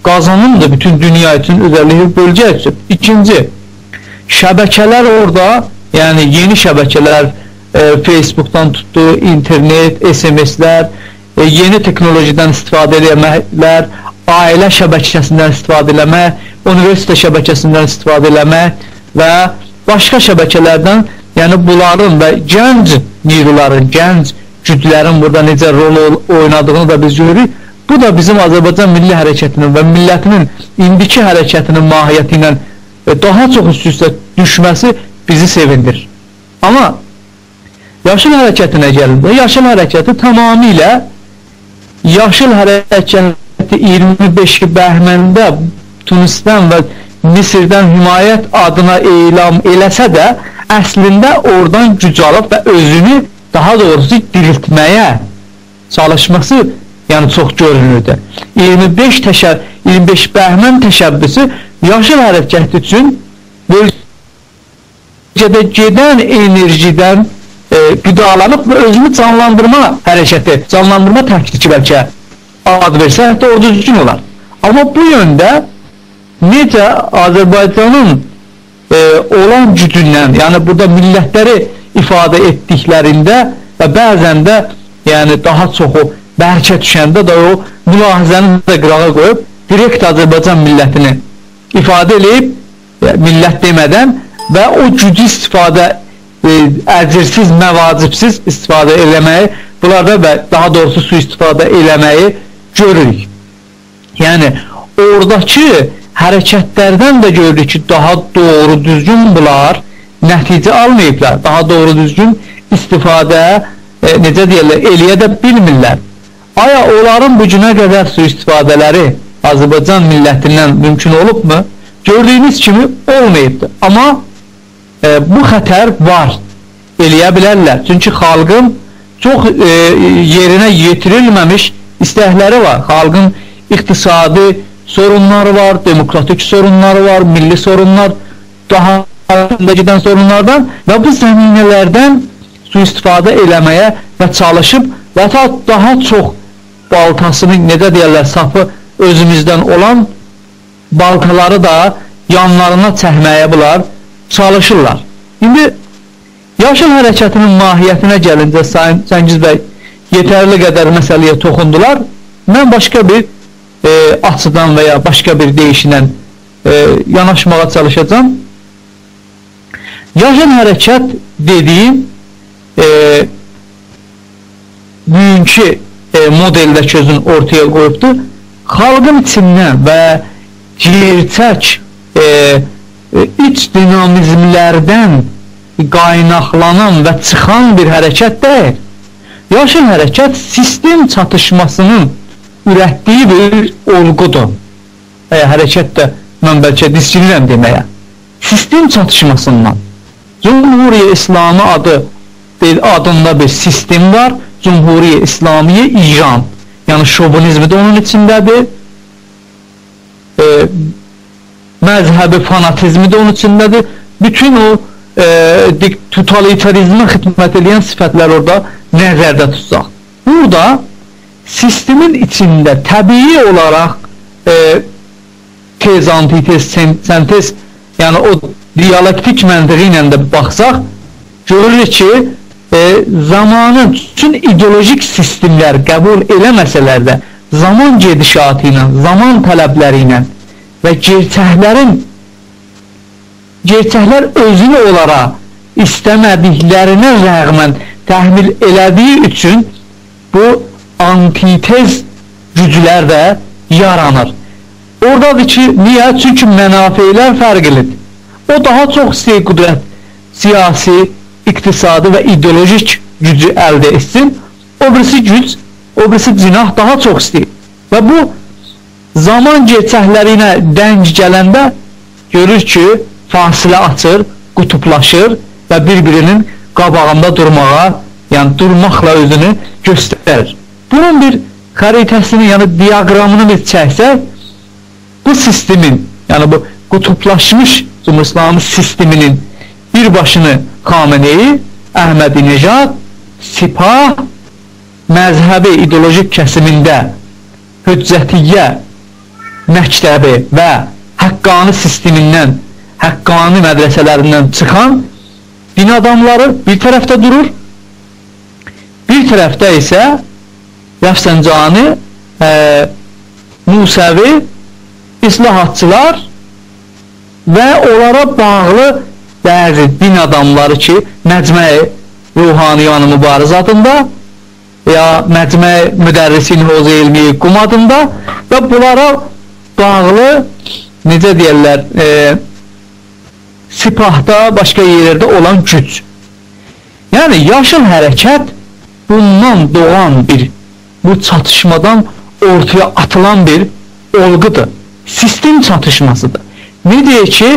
qazanımdır bütün dünya üçün, özəlliklə bölgə üçün. İkinci, şəbəkələr orada, yəni yeni şəbəkələr, Facebook'dan tutdu, internet, SMS-lər, yeni teknolojiden istifadə eləməklər, ailə şəbəkəsindən istifadə eləmək, universitet şəbəkəsindən istifadə eləmək və başqa şəbəkələrdən, yəni bunların və gənc niruların, gənc güclərin burada necə rol oynadığını da biz görürük. Bu da bizim Azərbaycan milli hərəkətinin və millətinin indiki hərəkətinin mahiyyəti ilə daha çox üst-üstə düşməsi bizi sevindir. Amma Yaşıl hərəkətinə gəlir. Yaşıl hərəkəti tamamilə Yaşıl hərəkəti 25 bəhməndə Tunisdən və Misirdən himayət adına elam eləsə də əslində oradan güc alıb və özünü daha doğrusu diriltməyə çalışması yəni çox görünürdü. 25 bəhmən təşəbbüsü Yaşıl hərəkət üçün bölgədə gedən enerjidən qidalanıb və özünü canlandırma hərəkəti, canlandırma təktiki bəlkə ad versə, hətta o düzgün olar. Amma bu yöndə necə Azərbaycanın olan gücündən, yəni burada millətləri ifadə etdiklərində və bəzən də yəni daha çoxu bərkə düşəndə də o mülahizəni də qırağa qoyub direkt Azərbaycan millətini ifadə edib, millət demədən və o gücü istifadə əcirsiz, məvacibsiz istifadə eləməyi, bunlarda və daha doğrusu su istifadə eləməyi görürük. Yəni, oradakı hərəkətlərdən də görürük ki, daha doğru düzgün bunlar nəticə almayıblar, daha doğru düzgün istifadə necə deyirlər, eləyə də bilmirlər. Aya onların bu günə qədər su istifadələri Azərbaycan millətindən mümkün olubmu? Gördüyünüz kimi olmayıbdır. Amma bu xətər var, eləyə bilərlər. Çünki xalqın çox yerinə yetirilməmiş istəkləri var. Xalqın iqtisadi sorunları var, demokratik sorunları var, milli sorunlar, daha altında gedən sorunlardan və bu zəminələrdən su istifadə eləməyə və çalışıb və daha çox baltasını, necə deyərlər, sapı özümüzdən olan baltaları da yanlarına çəkməyə bunlar çalışırlar. İndi Yaşıl hərəkətinin mahiyyətinə gəlincə Cəngiz bəy yetərli qədər məsələyə toxundular. Mən başqa bir açıdan və ya başqa bir deyişlə yanaşmağa çalışacağım. Yaşıl hərəkət dediyim bugünkü modeldə közün ortaya qoyubdur. Xalqın içindən və gerçək iç dinamizmlərdən qaynaqlanan və çıxan bir hərəkət deyil. Yaşıl hərəkət sistem çatışmasının ürətdiyi bir olğudur. Hərəkət də mən bəlkə diskinirəm deməyə. Sistem çatışmasından Cumhuriye İslami adında bir sistem var. Cumhuriye İslamiye İran. Yəni şovinizmi də onun içindədir. Məzhəbi fanatizmi də onun içindədir. Bütün o totalitarizmə xidmət edən sifətlər orada nəzərdə tutsaq. Burada sistemin içində təbii olaraq tez, antitez, sentez, yəni o diyalektik məntiqi ilə də baxsaq, görürük ki, zamanın bütün ideolojik sistemlər qəbul eləməsələr də zaman gedişatı ilə, zaman tələbləri ilə və gerçəklər özünü olaraq istəmədiklərinə rəğmən təhmil elədiyi üçün bu antitez güclər də yaranır. Oradadır ki, niyə? Çünki mənafeylər fərqlidir. O daha çox istəyir qüdrət, siyasi, iqtisadi və ideolojik gücü əldə etsin. O birisi güc, o birisi cinah daha çox istəyir. Və bu zaman gerçəkləri ilə dəng gələndə görür ki, fasilə açır, qutuplaşır və bir-birinin qabağında durmağa, yəni durmaqla özünü göstərir. Bunun bir xəritəsini, yəni diaqramını biz çəksək, bu sistemin, yəni bu qutuplaşmış Cumhuriyet sisteminin bir başını Xameneyi, Əhmədinejad, Sipah, məzhəbi ideolojik kəsimində Hüccətiyyə məktəbi və haqqani sistemindən, haqqani mədrəsələrindən çıxan din adamları bir tərəfdə durur, bir tərəfdə isə Rəfsəncani, Musəvi, İslahatçılar və onlara bağlı bəzi din adamları ki, Məcmə-i Ruhaniyan Mübariz adında ya məcmə müdərrisi İlhoz Elmi Qum adında və bunlara bağlı necə deyirlər sipahda, başqa yerlərdə olan güc. Yəni yaşıl hərəkət bundan doğan bu çatışmadan ortaya atılan bir olğudur. Sistem çatışmasıdır. Ne deyək ki,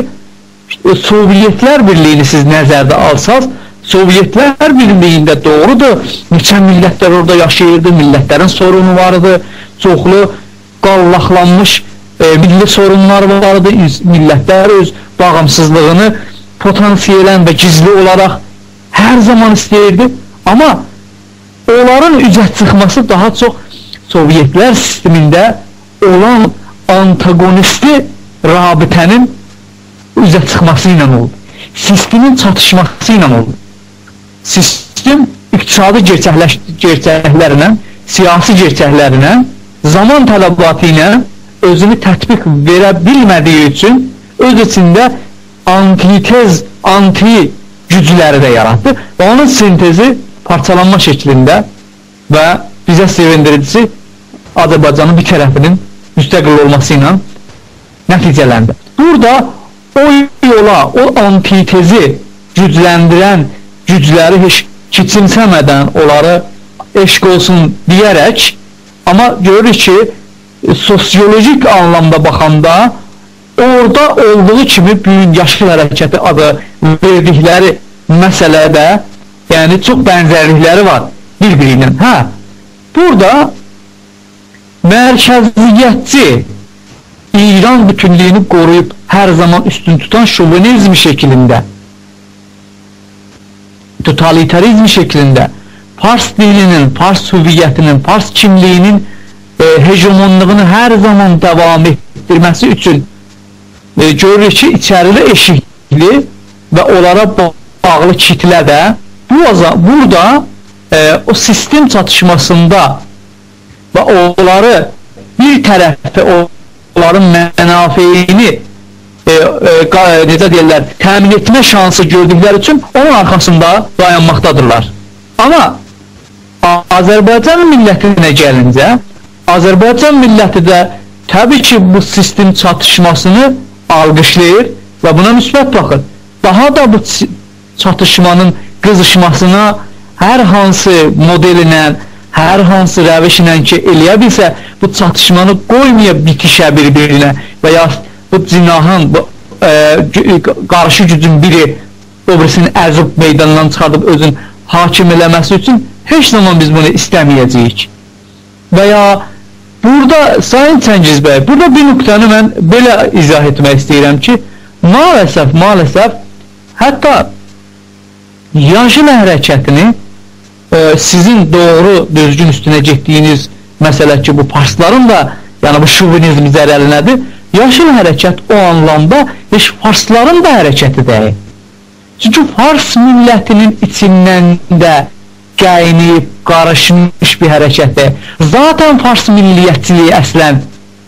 Sovyetlər Birliyini siz nəzərdə alsaz, Sovyetlər Birliyində doğrudur, neçə millətlər orada yaşayırdı, millətlərin sorunu vardı, çoxlu qallaqlanmış milli sorunlar vardı, millətlər öz bağımsızlığını potansiyelən və gizli olaraq hər zaman istəyirdi. Amma onların üzə çıxması daha çox Sovyetlər sistemində olan antagonisti rabitənin üzə çıxması ilə oldu. Sistemin çatışması ilə oldu. Sistem iqtisadi gerçəklərlə, siyasi gerçəklərlə, zaman tələbatı ilə özünü tətbiq verə bilmədiyi üçün öz içində antitez, anti gücləri də yaratdı və onun sintezi parçalanma şəklində və bizə sevindiricisi Azərbaycanın bir tərəfinin müstəqil olması ilə nəticələndi. Burada o yola, o antitezi gücləndirən gücləri heç keçimsəmədən onları eşq olsun deyərək, amma görürük ki, sosyolojik anlamda baxanda orada olduğu kimi büyük yaşıl hərəkəti adı verdikləri məsələdə yəni çox bənzərlikləri var bir-biri ilə. Burada mərkəziyyətçi İran bütünlüyünü qoruyub hər zaman üstün tutan şovinizm şeklində, totalitarizm şeklində Fars dilinin, Fars hüviyyətinin, Fars kimliyinin hegemonluğunu hər zaman devam etdirməsi üçün görürük ki, içəridə eşikli və onlara bağlı kitlə də burada o sistem çatışmasında və onları bir tərəfə onların mənafeyini necə deyirlər, təmin etmə şansı gördükləri üçün onun arxasında dayanmaqdadırlar. Amma Azərbaycan millətinə gəlincə, Azərbaycan milləti də təbii ki, bu sistem çatışmasını alqışlayır və buna müsbət baxır. Daha da bu çatışmanın qızışmasına hər hansı modelinə, hər hansı rəvişlə ki, eləyə bilsə, bu çatışmanı qoymaya bitişə bir-birinə və ya bu cinahın, qarşı gücün biri obrisini əzib meydandan çıxardıb özün hakim eləməsi üçün heç zaman biz bunu istəməyəcəyik. Və ya burada, Sayın Çəngiz bəy, burada bir nöqtəni mən belə izah etmək istəyirəm ki, maalesef, hətta yaşıl hərəkətini sizin doğru, düzgün üstünə getdiyiniz məsələ ki, bu Farsların da, yəni bu şovinizm zərəlinədir, yaşıl hərəkət o anlamda heç Farsların da hərəkəti deyil. Çünki Fars millətinin içindən də qaynayıb, qarışmış bir hərəkətdir. Zaten Fars milliyyətçiliyi əslən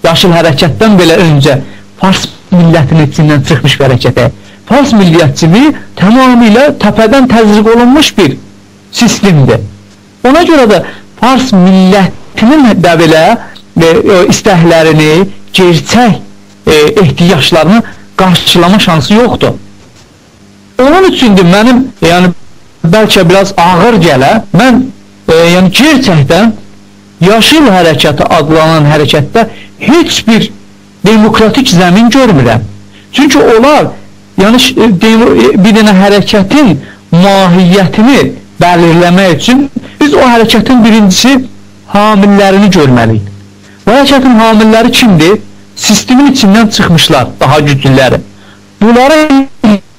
yaşıl hərəkətdən belə öncə Fars millətinin içindən çıxmış bir hərəkətdir. Fars milliyyətçiliyi tamamilə təpədən təzriq olunmuş bir sistemdir. Ona görə də Fars millətinin də belə istəklərini, gerçək ehtiyaclarını qarşılama şansı yoxdur. Onun üçündür mənim, yəni bəlkə biraz ağır gələ, mən yəni gerçəkdən yaşıl hərəkəti adlanan hərəkətdə heç bir demokratik zəmin görmürəm. Çünki onlar yəni bir dənə hərəkətin mahiyyətini belirləmək üçün biz o hərəkətin birincisi hamillərini görməliyik. Bu hərəkətin hamilləri kimdir? Sistemin içindən çıxmışlar, daha güclüləri. Bunları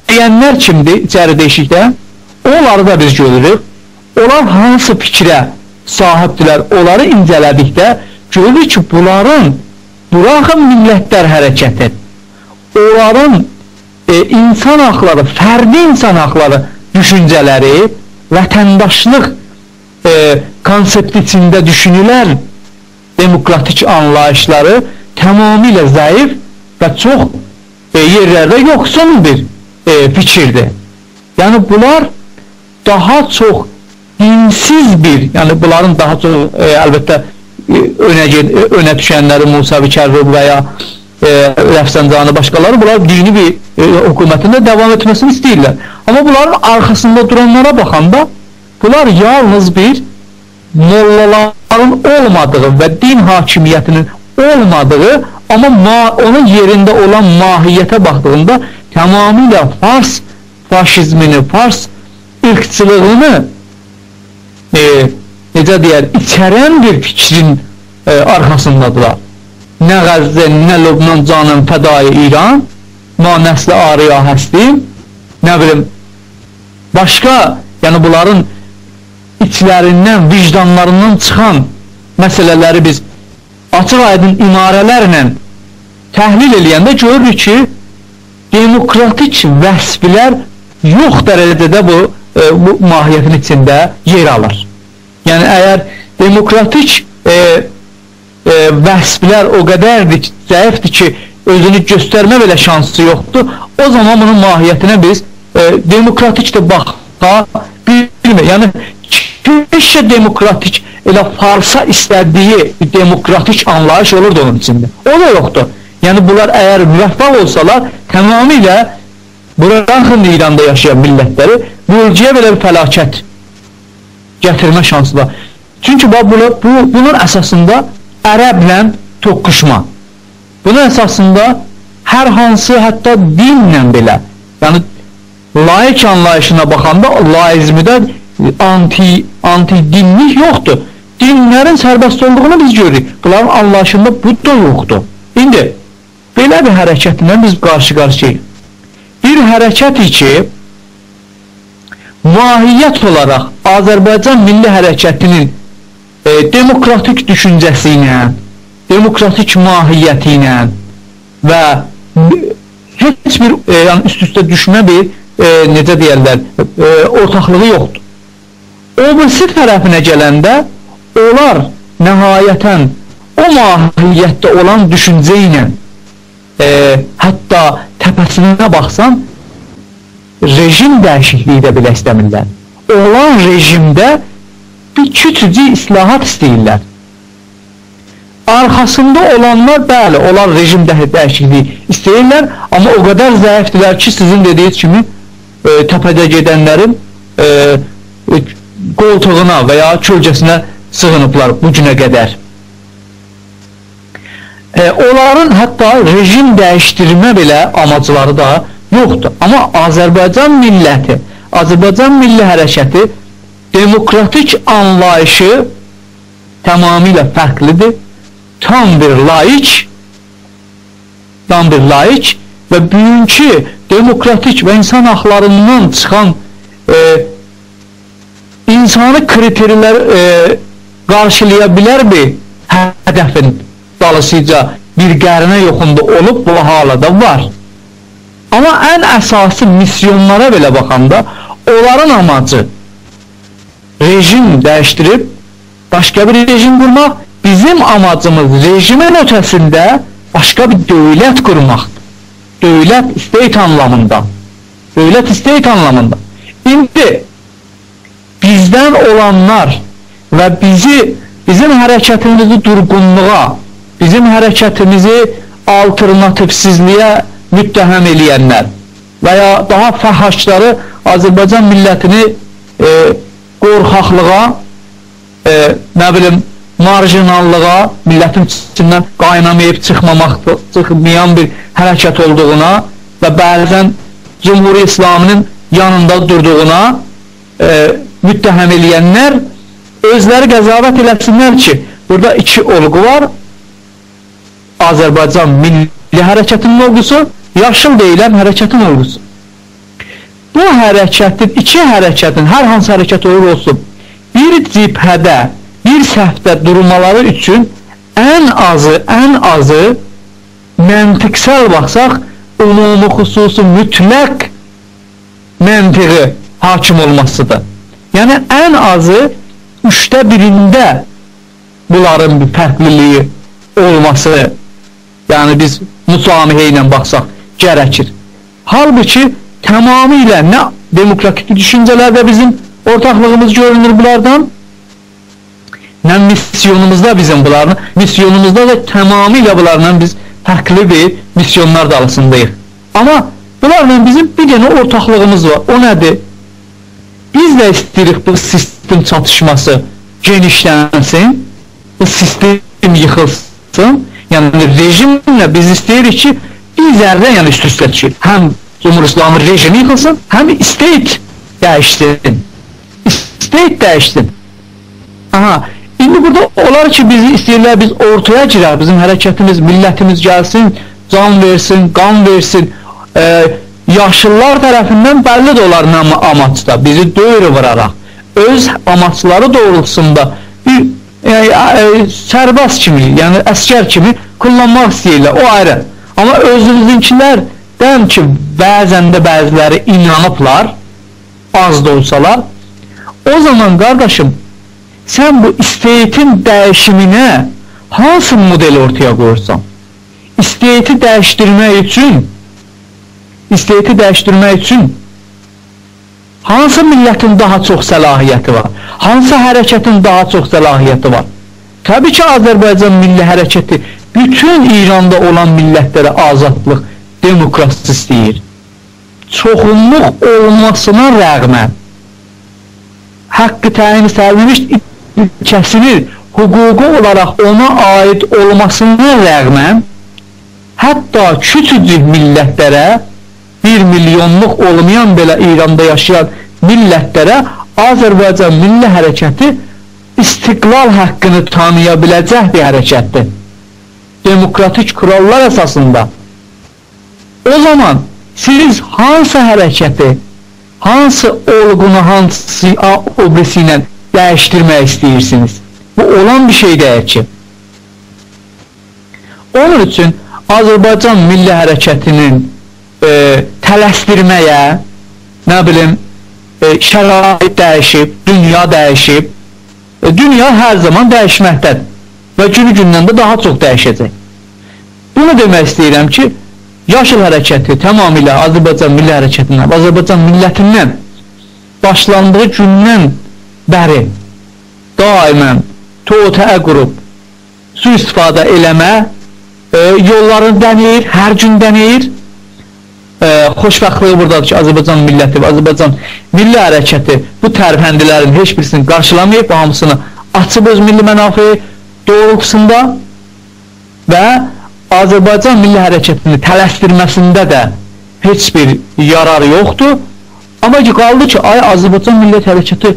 deyənlər kimdir içəri deşikdə? Onları da biz görürük. Onlar hansı fikrə sahibdirlər, onları incələdikdə görürük ki, bunların buraxın millətlər hərəkəti, onların insan haqları, fərdi insan haqları düşüncələri, vətəndaşlıq konsepti içində düşünülən demokratik anlayışları tamamilə zəif və çox yerlərdə yoxsun bir fikirdir. Yəni bunlar daha çox dinsiz bir, yani bunların daha çox əlbəttə önə düşənləri Musavi Kərrub və ya Rəfsəncanı, başqaları, bunlar dini bir hökumətində devam etməsini istəyirlər. Amma bunların arkasında duranlara baxanda bunlar yalnız bir mollaların olmadığı və din hakimiyyətinin olmadığı, amma onun yerində olan mahiyyətə baxdığında tamamilə Fars faşizmini, Fars ırkçılığını necə deyər, içərən bir fikrin arkasındadılar. Nə Qəzzə, nə Lübnan canın fədai İran, ma nəsli arıya həsdim, nə bilim, başqa, yəni bunların içlərindən, vicdanlarından çıxan məsələləri biz açıq aydın imarələrlə təhlil eləyəndə görürük ki, demokratik vəsflər yox dərəcədə bu mahiyyətin içində yer alır. Yəni, əgər demokratik vəsflər o qədərdir ki, zəifdir ki, özünü göstərmə belə şansı yoxdur, o zaman bunun mahiyyətinə biz demokratik də baxa bilmir. Yəni, keşə demokratik, elə Farsa istədiyi demokratik anlayış olurdu onun içində. O da yoxdur. Yəni, bunlar əgər müvəffəq olsalar, tamamilə buraxın İranda yaşayan millətləri bölgəyə belə bir fəlakət gətirmə şansı var. Çünki bunun əsasında ərəblə toqquşma. Bunun əsasında hər hansı, hətta dinlə belə, yəni laik anlayışına baxanda laizmidə anti-dinlik yoxdur. Dinlərin sərbəst olduğunu biz görürük. Bunların anlayışında bu da yoxdur. İndi, belə bir hərəkətlə biz qarşı-qarşıyıq. Bir hərəkət ki, mahiyyət olaraq Azərbaycan milli hərəkətinin demokratik düşüncəsi ilə, demokratik mahiyyəti ilə və heç bir üst-üstə düşmə bir, necə deyərlər, ortaqlığı yoxdur. O birisi tərəfinə gələndə, onlar nəhayətən o mahiyyətdə olan düşüncə ilə, hətta təpəsinə baxsan, rejim dəyişikliyi də belə istəmirlər. Olan rejimdə bir küçücü islahat istəyirlər. Arxasında olanlar, bəli, onlar rejimdə dəyişikliyi istəyirlər, amma o qədər zəifdirlər ki, sizin dediyiniz kimi təpədə gedənlərin qoltuğuna və ya kölgəsinə sığınıblar bu günə qədər. Onların hətta rejim dəyişdirmə belə amacları da yoxdur. Amma Azərbaycan milləti, Azərbaycan milli hərəkəti demokratik anlayışı tamamilə fərqlidir. Tam bir laik və bugünkü demokratik və insan haqlarından çıxan insanı kriterlər qarşılaya bilər bir hədəfin dalısıca bir qərnə yoxunda olub, bu hala da var. Amma ən əsası misyonlara belə baxanda, onların amacı rejim dəyişdirib, başqa bir rejim qurmaq, bizim amacımız rejimin ötəsində başqa bir dövlət qurmaqdır. Dövlət istəyit anlamında. Dövlət istəyit anlamında. İndi bizdən olanlar və bizim hərəkətimizi durğunluğa, bizim hərəkətimizi alternativsizliyə müttəhəm eləyənlər və ya daha fəhhaşları Azərbaycan millətini qorxaqlığa, nə bilim, marjinallığa, millətin içindən qaynamayıb çıxmayan bir hərəkət olduğuna və bəzən Cumhuri İslamının yanında durduğuna müttəhəm eləyənlər özləri qəzavət eləsinlər ki, burada iki olğu var. Azərbaycan milli hərəkətinin olğusu, yaşıl deyilən hərəkətin olğusu. Bu hərəkətin, iki hərəkətin, hər hansı hərəkət olur olsun, bir cibhədə, bir səhvdə durmaları üçün ən azı məntiqsəl baxsaq, ümumi xüsusi mütləq məntiqi hakim olmasıdır. Yəni, ən azı 1/3 bunların bir fərqliliyi olması, yəni biz müsamihə ilə baxsaq, gərəkir. Halbuki, tamamilə nə demokratik düşüncələrdə bizim ortaklığımız görünür bunlardan. Ne misyonumuzda bizim bunların, misyonumuzda da tamamıyla bunlarla biz farklı bir misyonlar dalısındayız. Ama bunlarla bizim bir tane ortaklığımız var. O nedir? Biz de isteyirik bu sistem çatışması genişlensin, bu sistem yıkılsın. Yani rejimle biz isteyirik ki bizlerden yani üst-üste düşür. Hem Cumhurbaşkanı rejimi yıkılsın, hem state değişsin. State değişsin. Aha, indi burada olar ki bizi istəyirlər, biz ortaya girer, bizim hərəkətimiz, millətimiz gəlsin, can versin, qan versin. Yaşlılar tərəfindən bəlli də olar nə amaçda, bizi döyür vuraraq. Öz amaçları doğrultusunda bir sərbaz kimi, yəni əskər kimi kullanmaq istəyirlər, o ayrı. Amma özümüzünkilərdən ki, bəzən də bəziləri inanıblar, az da olsalar, o zaman qardaşım, sen bu isteğitin değişimine hangi model ortaya koyursan? İsteğiti değiştirmek için hangi milletin daha çok selahiyeti var? Hangi hareketin daha çok selahiyeti var? Tabii ki Azerbaycan milli hareketi bütün İran'da olan milletlere azadlık, demokrasi istəyir. Çoxunluq olmasına rağmen hakkı təyini sərvilmiş ülkəsinin hukuku olarak ona ait olmasına rağmen hatta küçücük milletlere 1 milyonluk olmayan belə İran'da yaşayan milletlere Azerbaycan Milli Hareketi istiklal hakkını tanıyabilecek bir harekettir. Demokratik kurallar esasında. O zaman siz hangi hareketi, hangi olgunu, hangi obrisiyle değiştirmək istəyirsiniz? Bu olan bir şey deyil ki. Onun üçün Azərbaycan Milli Hərəkətinin tələsdirməyə, nə bilim, şərait dəyişib, dünya dəyişib. Dünya hər zaman dəyişməkdədir və günü-gündən də daha çox dəyişəcək. Bunu demək istəyirəm ki, Yaşıl Hərəkəti tamamilə Azərbaycan Milli Hərəkətindən, Azərbaycan millətindən başlandığı gündən bəri daimən to'tə qurub sui-istifadə eləmə yollarını deneyir, hər gün deneyir. Xoşbəxtlığı buradadır ki, Azərbaycan milləti və Azərbaycan Milli Hərəkəti bu tərpəndilərin heç birisini qarşılamayıb, hamısını açıb öz milli mənafi doğrultusunda və Azərbaycan Milli Hərəkətini tələsdirməsində də heç bir yarar yoxdur. Amma ki, qaldı ki, Azərbaycan Milli Hərəkəti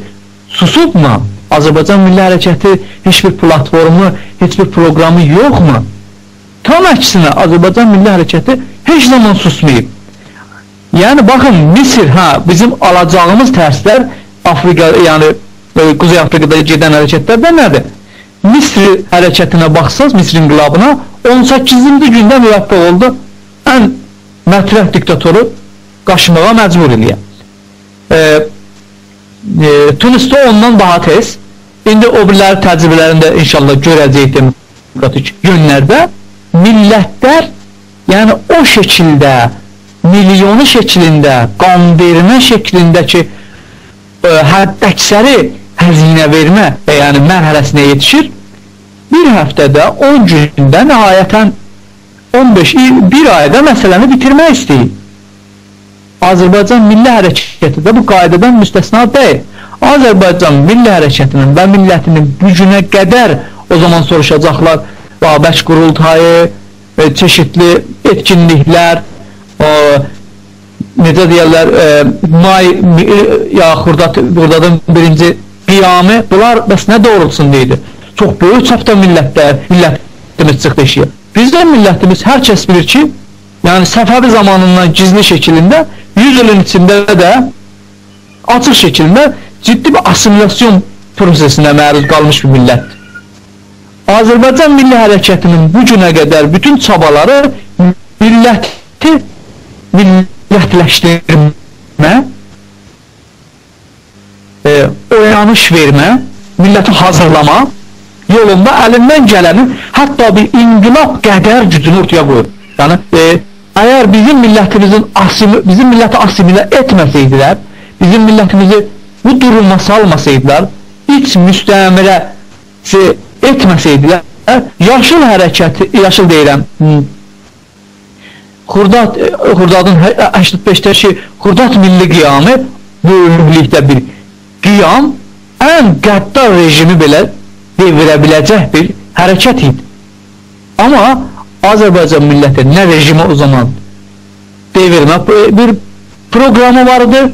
susub mu? Azərbaycan Milli Hərəkəti heç bir platformu, heç bir programı yox mu? Tam əksinə Azərbaycan Milli Hərəkəti heç zaman susmayıb. Yəni baxın, Misir, bizim alacağımız tərslər Afrika, yəni Kuzey Afrikada gedən hərəkətlərdə nədir? Misir hərəkətinə baxsaz, Misir inqilabına 18-ci gündə müvəffəq oldu ən mətrəf diktatoru qaşımağa məcbur eləyən. Tunisdə ondan daha tez, indi o birləri təcrübələrində inşallah görəcəyik demokratik yönlərdə millətlər, yəni o şəkildə, milyonu şəklində, qan vermə şəklində ki, həddəksəri həzinə vermə yəni mərhələsinə yetişir. Bir həftədə, 10 gündə, nəhayətən 15-bir ayda məsələni bitirmək istəyir. Azərbaycan Milli Hərəkəti də bu qaydədən müstəsna deyil. Azərbaycan Milli Hərəkətinin və millətinin gücünə qədər o zaman soruşacaqlar, Babək qurultayı, çeşitli etkinliklər, necə deyərlər, buradadır birinci qiyamı, bunlar bəs nə doğrultusun deyildi? Çox böyük çapda millətimiz çıxdı işiyə. Bizdə millətimiz hər kəs bilir ki, yəni Səfəvi zamanından gizli şəkilində 100 ilin içində də açıq şəkildə ciddi bir asimilasyon prosesinə məruz qalmış bir millətdir. Azərbaycan Milli Hərəkətinin bu günə qədər bütün çabaları milləti millətləşdirmə, oyanış vermə, milləti hazırlama yolunda əlindən gələnin hətta bir inqilab qədər gücünü ortaya qoyur. Yəni, əgər bizim milləti asimilə etməsəydilər, bizim millətimizi bu duruma salmasaydılar, iç müstəmirəsi etməsəydilər, yaşıl hərəkəti, yaşıl deyirəm, Xurdadın 85-dəki Xurdad milli qiyamı böyüklükdə bir qiyam, ən qəddar rejimi belə devirə biləcək bir hərəkət idi. Amma Azərbaycan milləti nə rejimi o zaman devirmə bir proqramı vardı,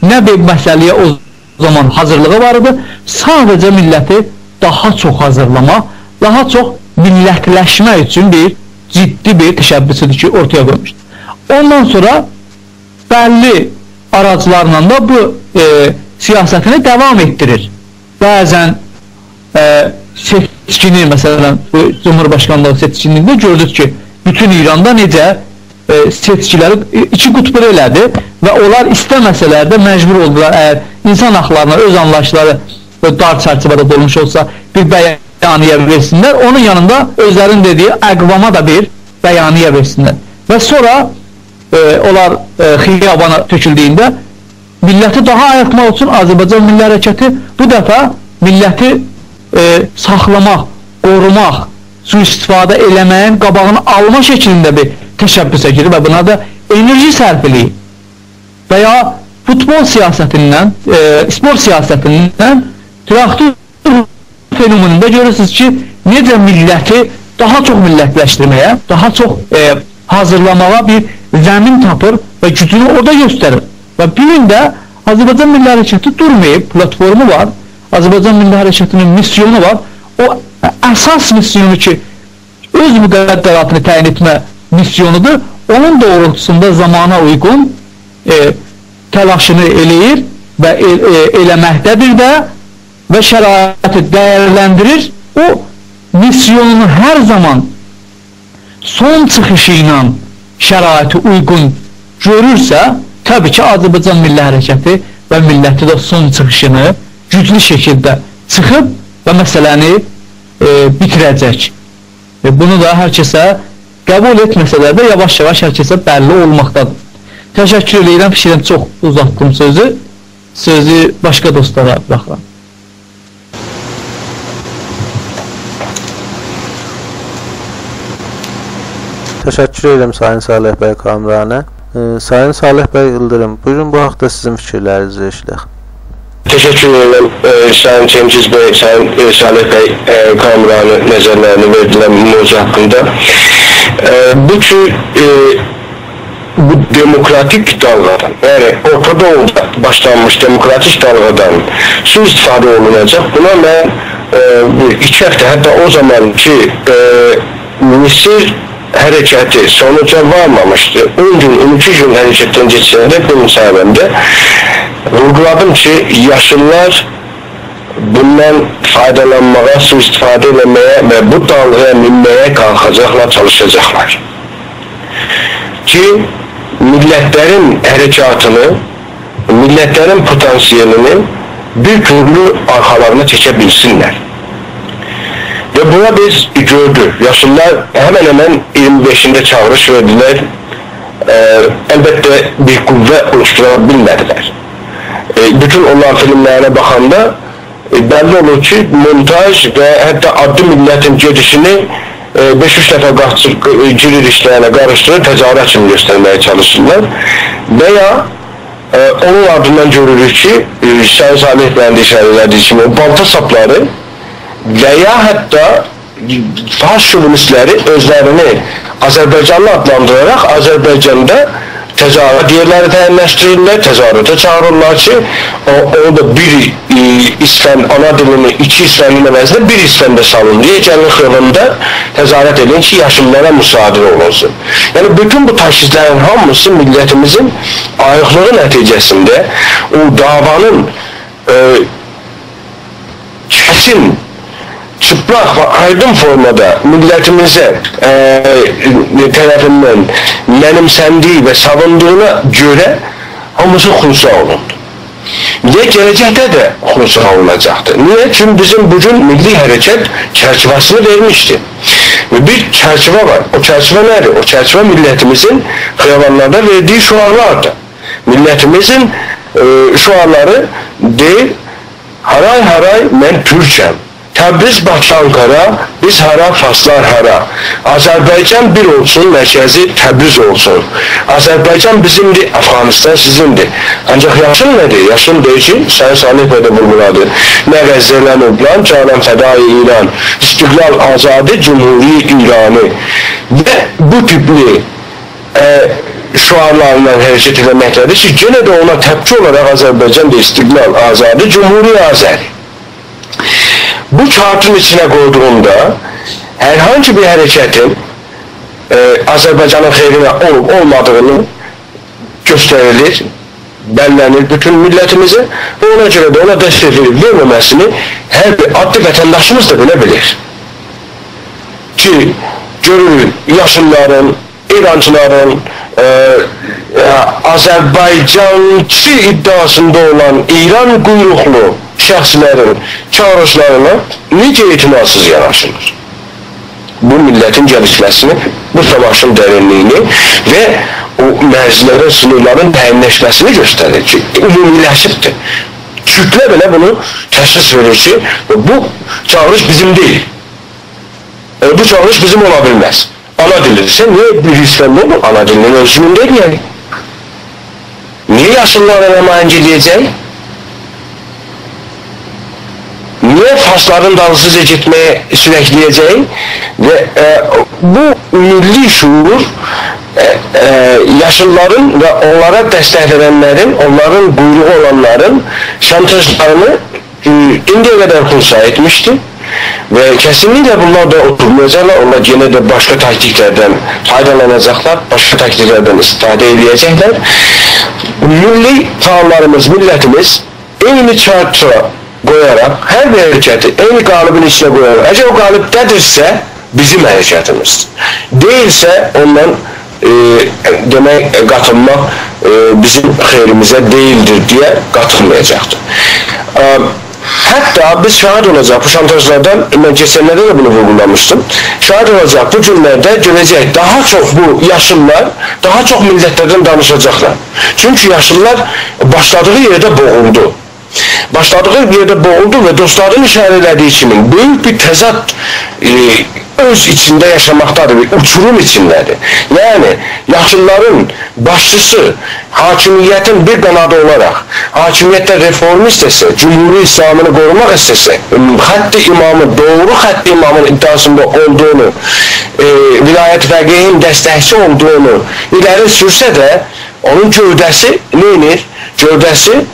nə bir məsələyə o zaman hazırlığı vardı. Sadəcə milləti daha çox hazırlamaq, daha çox millətləşmə üçün bir ciddi bir təşəbbüsüdür ki, ortaya qoymuşdur. Ondan sonra bəlli aracılarla da bu siyasətini devam etdirir. Bəzən seçkini, məsələn, Cumhurbaşkanlığı seçkinliğində gördük ki, bütün İranda necə seçkiləri iki qutburu elədi və onlar istəməsələr də məcbur oldular, əgər insan haqlarına öz anlayışları dar çərçivədə dolmuş olsa bir bəyaniyə versinlər, onun yanında özlərinin dediyi əqvama da bir bəyaniyə versinlər. Və sonra onlar xiyabana töküldüyündə milləti daha ayırtmaq üçün Azərbaycan Milli Hərəkəti bu dəfə milləti saxlamaq, qorumaq, sui-istifadə eləməyin qabağını alma şəklində bir təşəbbüsə girir və buna da enerji sərf eləyir. Və ya futbol siyasətindən, spor siyasətindən traktor fenomenində görürsünüz ki, necə milləti daha çox millətləşdirməyə, daha çox hazırlamağa bir zəmin tapır və gücünü orada göstərir. Və bir gün də Azərbaycan Milli Hərəkəti durmayıb, platformu var, Azərbaycan Milli Hərəkətinin misyonu var. O əsas misyonu ki, öz müqəddəratını təyin etmə misyonudur. Onun doğrultusunda zamana uyğun təlaşını eləyir və eləməkdədir də və şəraiti dəyərləndirir. O misyonunu hər zaman son çıxışı ilə şəraiti uyğun görürsə, təbii ki, Azərbaycan Milli Hərəkəti və milləti də son çıxışını güclü şəkildə çıxıb və məsələni bitirəcək. Bunu da hər kəsə qəbul etməsələr də yavaş-yavaş hər kəsə bəlli olmaqdadır. Təşəkkür edirəm, fikirəm çox uzatdım sözü başqa dostlara bıraxıram. Təşəkkür edirəm Sayın Salih bəy Kamranə. Sayın Salih bəy Yıldırım, buyurun bu haqda sizin fikirlərinizi eşidək. Təşəkkür edirəm Sayın Cengiz bəy, Sayın Salih bəy Kamranə nəzərlərini verdilər mövzu haqqında. Bu ki, bu demokratik dalgadan, yani Orta Doğu'da başlanmış demokratik dalgadan sui-istifadə olunacaq. Buna mən iki həftə, hətta o zaman ki, Misir hərəkəti sonuca varmamışdı. 10 gün, 12 gün hərəkətdən geçsəndə bu müsahibəmdə vurguladım ki, yaşlılar bundan faydalanmağa, sui-istifadə eləməyə və bu dalğaya minməyə qalxacaqlar, çalışacaqlar. Ki, millətlərin hərəkatını, millətlərin potansiyelini bir türlü arxalarına çəkə bilsinlər. Və buna biz gördük. Yaşlılar həmən 25'ində çağırış verdilər. Əlbəttə bir qüvvə oluştura bilmədilər. Bütün onlar filmlərine baxanda bəlli olur ki, montaj və hətta adlı millətin gedişini 5-3 dəfə girir işlərine qarışdırır, təzahürat kimi göstərməyə çalışırlar. Və ya onun ardından görürük ki, Sayın Salih bəyin də işarə elədiyi kimi balta sapları və ya hətta fars şovinistləri özlərini Azərbaycanlı adlandıraraq Azərbaycanda təzahürat yerləri təyinləşdirirlər, təzahürata çağırırlar ki, orada bir İsfənd ana dilini 2 İsfəndin əvəzində bir İsfəndə salın deyə gəlin xırılında təzahürat edin ki, yaşlılara müsadir olunsun. Yəni, bütün bu taşizlərin hamısı millətimizin ayıqlığı nəticəsində o davanın kəsin, çıplaq və aydın formada millətimizə tərəfindən mənimsəndiyi və savunduğuna görə hamısı xüsusa olundu. Və gələcəkdə də xüsusa olunacaqdır. Niyə? Çünki bizim bugün milli hərəkət çərçivəsini vermişdi. Bir çərçivə var. O çərçivə nədir? O çərçivə millətimizin xiyabanlarda verdiyi şuarlardır. Millətimizin şuarları deyir, haray haray mən Türkəm. Təbriz, Bakı, Ankara, biz hara, Faslar hara. Azərbaycan bir olsun, mərkəzi Təbriz olsun. Azərbaycan bizimdir, Afganistan sizindir. Ancaq yaşın nədir? Yaşın deyir ki, Sayın Salih bəy də vurguladı. Nə qəzzələniblan, canəm fədai İran, İstiqlal Azadi Cumhuri İranı. Və bu tipli şuarlarından hərəkət eləməklədir ki, yenə də ona təpki olaraq Azərbaycan da İstiqlal Azadi Cumhuri Azəri. Bu kağıtın içine koyduğunda herhangi bir hareketin Azerbaycan'ın xeyrinə olup olmadığını gösterilir, bellenir bütün milletimize ve ona göre de ona destek verilmemesini her bir adlı vətəndaşımız da bilebilir. Ki görürük yaşlıların, İrancıların, Azerbaycançı iddiasında olan İran kuyruklu şəxslərin çağrışlarına necə etimadsız yanaşılır. Bu milletin gəlişməsini, bu savaşın dərinliyini və o mərzilərin, sınırların təyinləşməsini göstərir ki, ümumiləşibdir. Kütlə belə bunu təşxis verir ki, bu çağırış bizim deyil. Bu çağırış bizim ola bilməz. Ana dilidirsə, niyə bir hissəndə olur? Ana dilinin ölçümünü deyil. Niyə yaşlılara nümayəncə edəcək? Niye Farsların dalsızca gitmeye sürekleyeceği ve bu milli şuur yaşlıların ve onlara destek verenlerin, onların buyruğu olanların şantajlarını indiye kadar kursa etmişti. Ve kesinlikle bunlar da oturmayacaklar, onlar yine de başka taktiklerden faydalanacaklar, başka taktiklerden istifade edecekler. Milli tağlarımız, milletimiz eyni çarçıra koyarak her bir hareketi eyni galibin içine koyarak, eğer o galiptedirse bizim hareketimiz, değilse ondan demek katılmak bizim xeyrimize değildir diye katılmayacaktır. Hatta biz şahit olacak bu şantajlardan, ben geçenlerde de bunu vurgulamıştım, şahit olacak bu günlerde görecek daha çok bu yaşlılar, daha çok milletlerden danışacaklar. Çünkü yaşlılar başladığı yerde boğuldu. Başladığı bir yerde boğuldu ve dostların işarelediği için büyük bir tezat öz içinde yaşamaktadır, bir uçurum içindedir. Yani yaşlıların başçısı hakimiyetin bir kanadı olarak hakimiyette reform istese, Cumhuri İslam'ını korumak istese, hattı imamı, doğru hattı imamın iddiasında olduğunu, vilayet fəqihin destekçi olduğunu ileri sürse de onun gövdəsi neyinir? Gövdəsi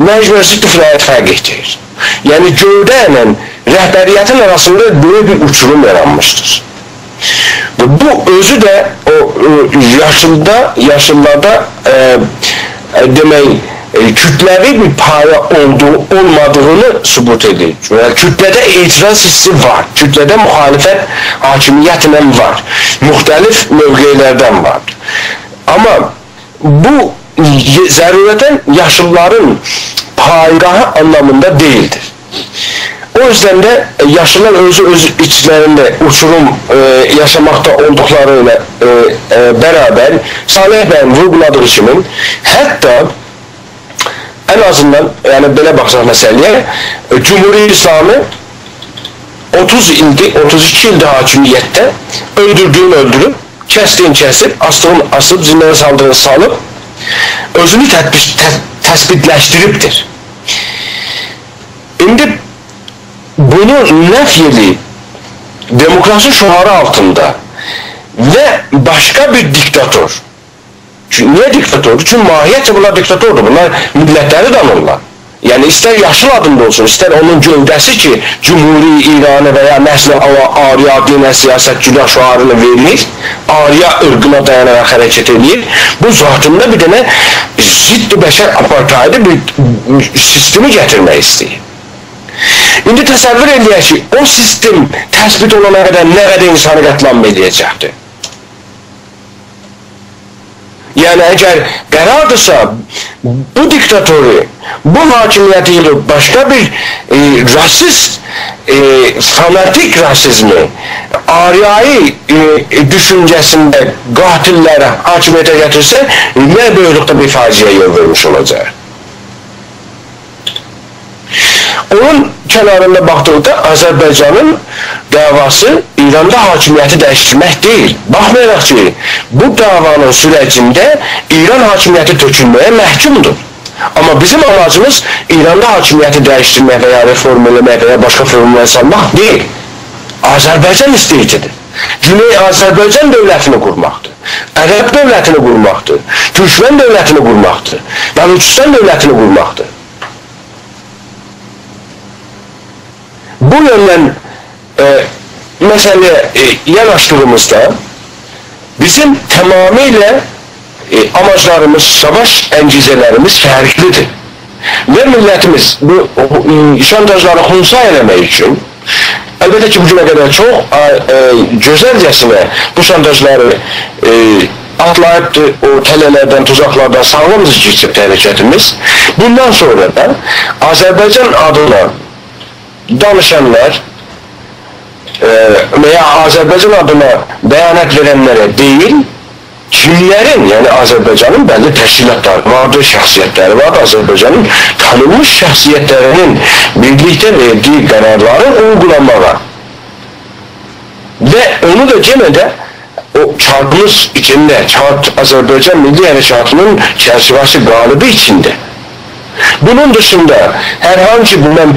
məcburiyyət vilayət fəqihdir. Yani gövdə ilə rəhbəriyyətin arasında böyle bir uçurum yaranmıştır. Bu özü de o yaşlılarda demek kütlevi bir paya olmadığını subut edir. Yani kütlede itiraz hissi var, kütlede muhalefet hakimiyyətlə var, muhtelif mövqelerden var. Ama bu zərurətən yaşlıların paygahı anlamında değildir. O yüzden de yaşlılar öz içlerinde uçurum yaşamakta olduklarıyla beraber Salih Bey'in vurguladığı kimin hatta en azından yani belə baxsaq məsələyə Cumhuri İslamı 30 ildir, 32 ildir hakimiyyətdə öldürdüğün öldürüp, kəsdiğin kəsib, astığın asıb, zinlərə saldığın salıb özünü təsbitləşdiribdir. İndi bunu nefyeli demokrasi şuarı altında ve başka bir diktatör. Çünkü niye diktatör? Çünkü mahiyetçe bunlar diktatördur. Bunlar milletleri danırlar. Yani ister yaşlı adında olsun, ister onun gövdəsi ki Cumhuri İranı veya məsələn Arya dinə siyasetçiler şuarını verir, Arya ırgına dayanarak hareket edir. Bu zatında bir tane ziddi beşer apartaydı bir sistemi getirmək istəyir. İndi təsəvvür edək ki, o sistem təsbit olana qədər nə qədər insanı qətlanma edəcəkdir. Yani eğer karardırsa bu diktatörü, bu hakimiyeti ile başka bir rasist, fanatik rasizmi, Aryai düşüncesinde katillere hakimiyete getirse ne böylükte bir faciaya yol vermiş olacak. onun kenarında baktıqda Azərbaycanın davası İranda hakimiyyəti dəyişdirmək deyil. Baxmayaraq ki, bu davanın sürəcində İran hakimiyyəti tökülməyə məhkumdur. Amma bizim amacımız İranda hakimiyyəti dəyişdirmək və ya reform eləmək və ya başqa formaya salmaq deyil. Azərbaycan istəyicidir. Güney Azərbaycan dövlətini qurmaqdır. Ərəb dövlətini qurmaqdır. Türkmen dövlətini qurmaqdır. Bəluçistan dövlətini qurmaqdır. Bu yöndən məsələyə yanaşdığımızda bizim tamamilə amaclarımız, savaş əngizələrimiz fərqlidir. Və millətimiz bu şantajları xunsa eləmək üçün, əlbəttə ki, bugünə qədər çox gözəlcəsinə bu şantajları atlayıbdır, o tələlərdən, tuzaqlardan sağlamız keçib hərəkətimiz. Bundan sonra da Azərbaycan adına danışanlar veya Azərbaycan adına bəyanat verənlərə deyil, kimlərin, yəni Azərbaycanın bəlli təşkilatları vardır, şəxsiyyətləri vardır, Azərbaycanın tanınmış şəxsiyyətlərinin birlikdə verdiyi qərarları uygulanmağa və onu da yenə də o kağıdımız içində, kağıt Azərbaycan Milli Hərəkatının çərçivəsi qalıbı içində. Bunun dışında herhangi bundan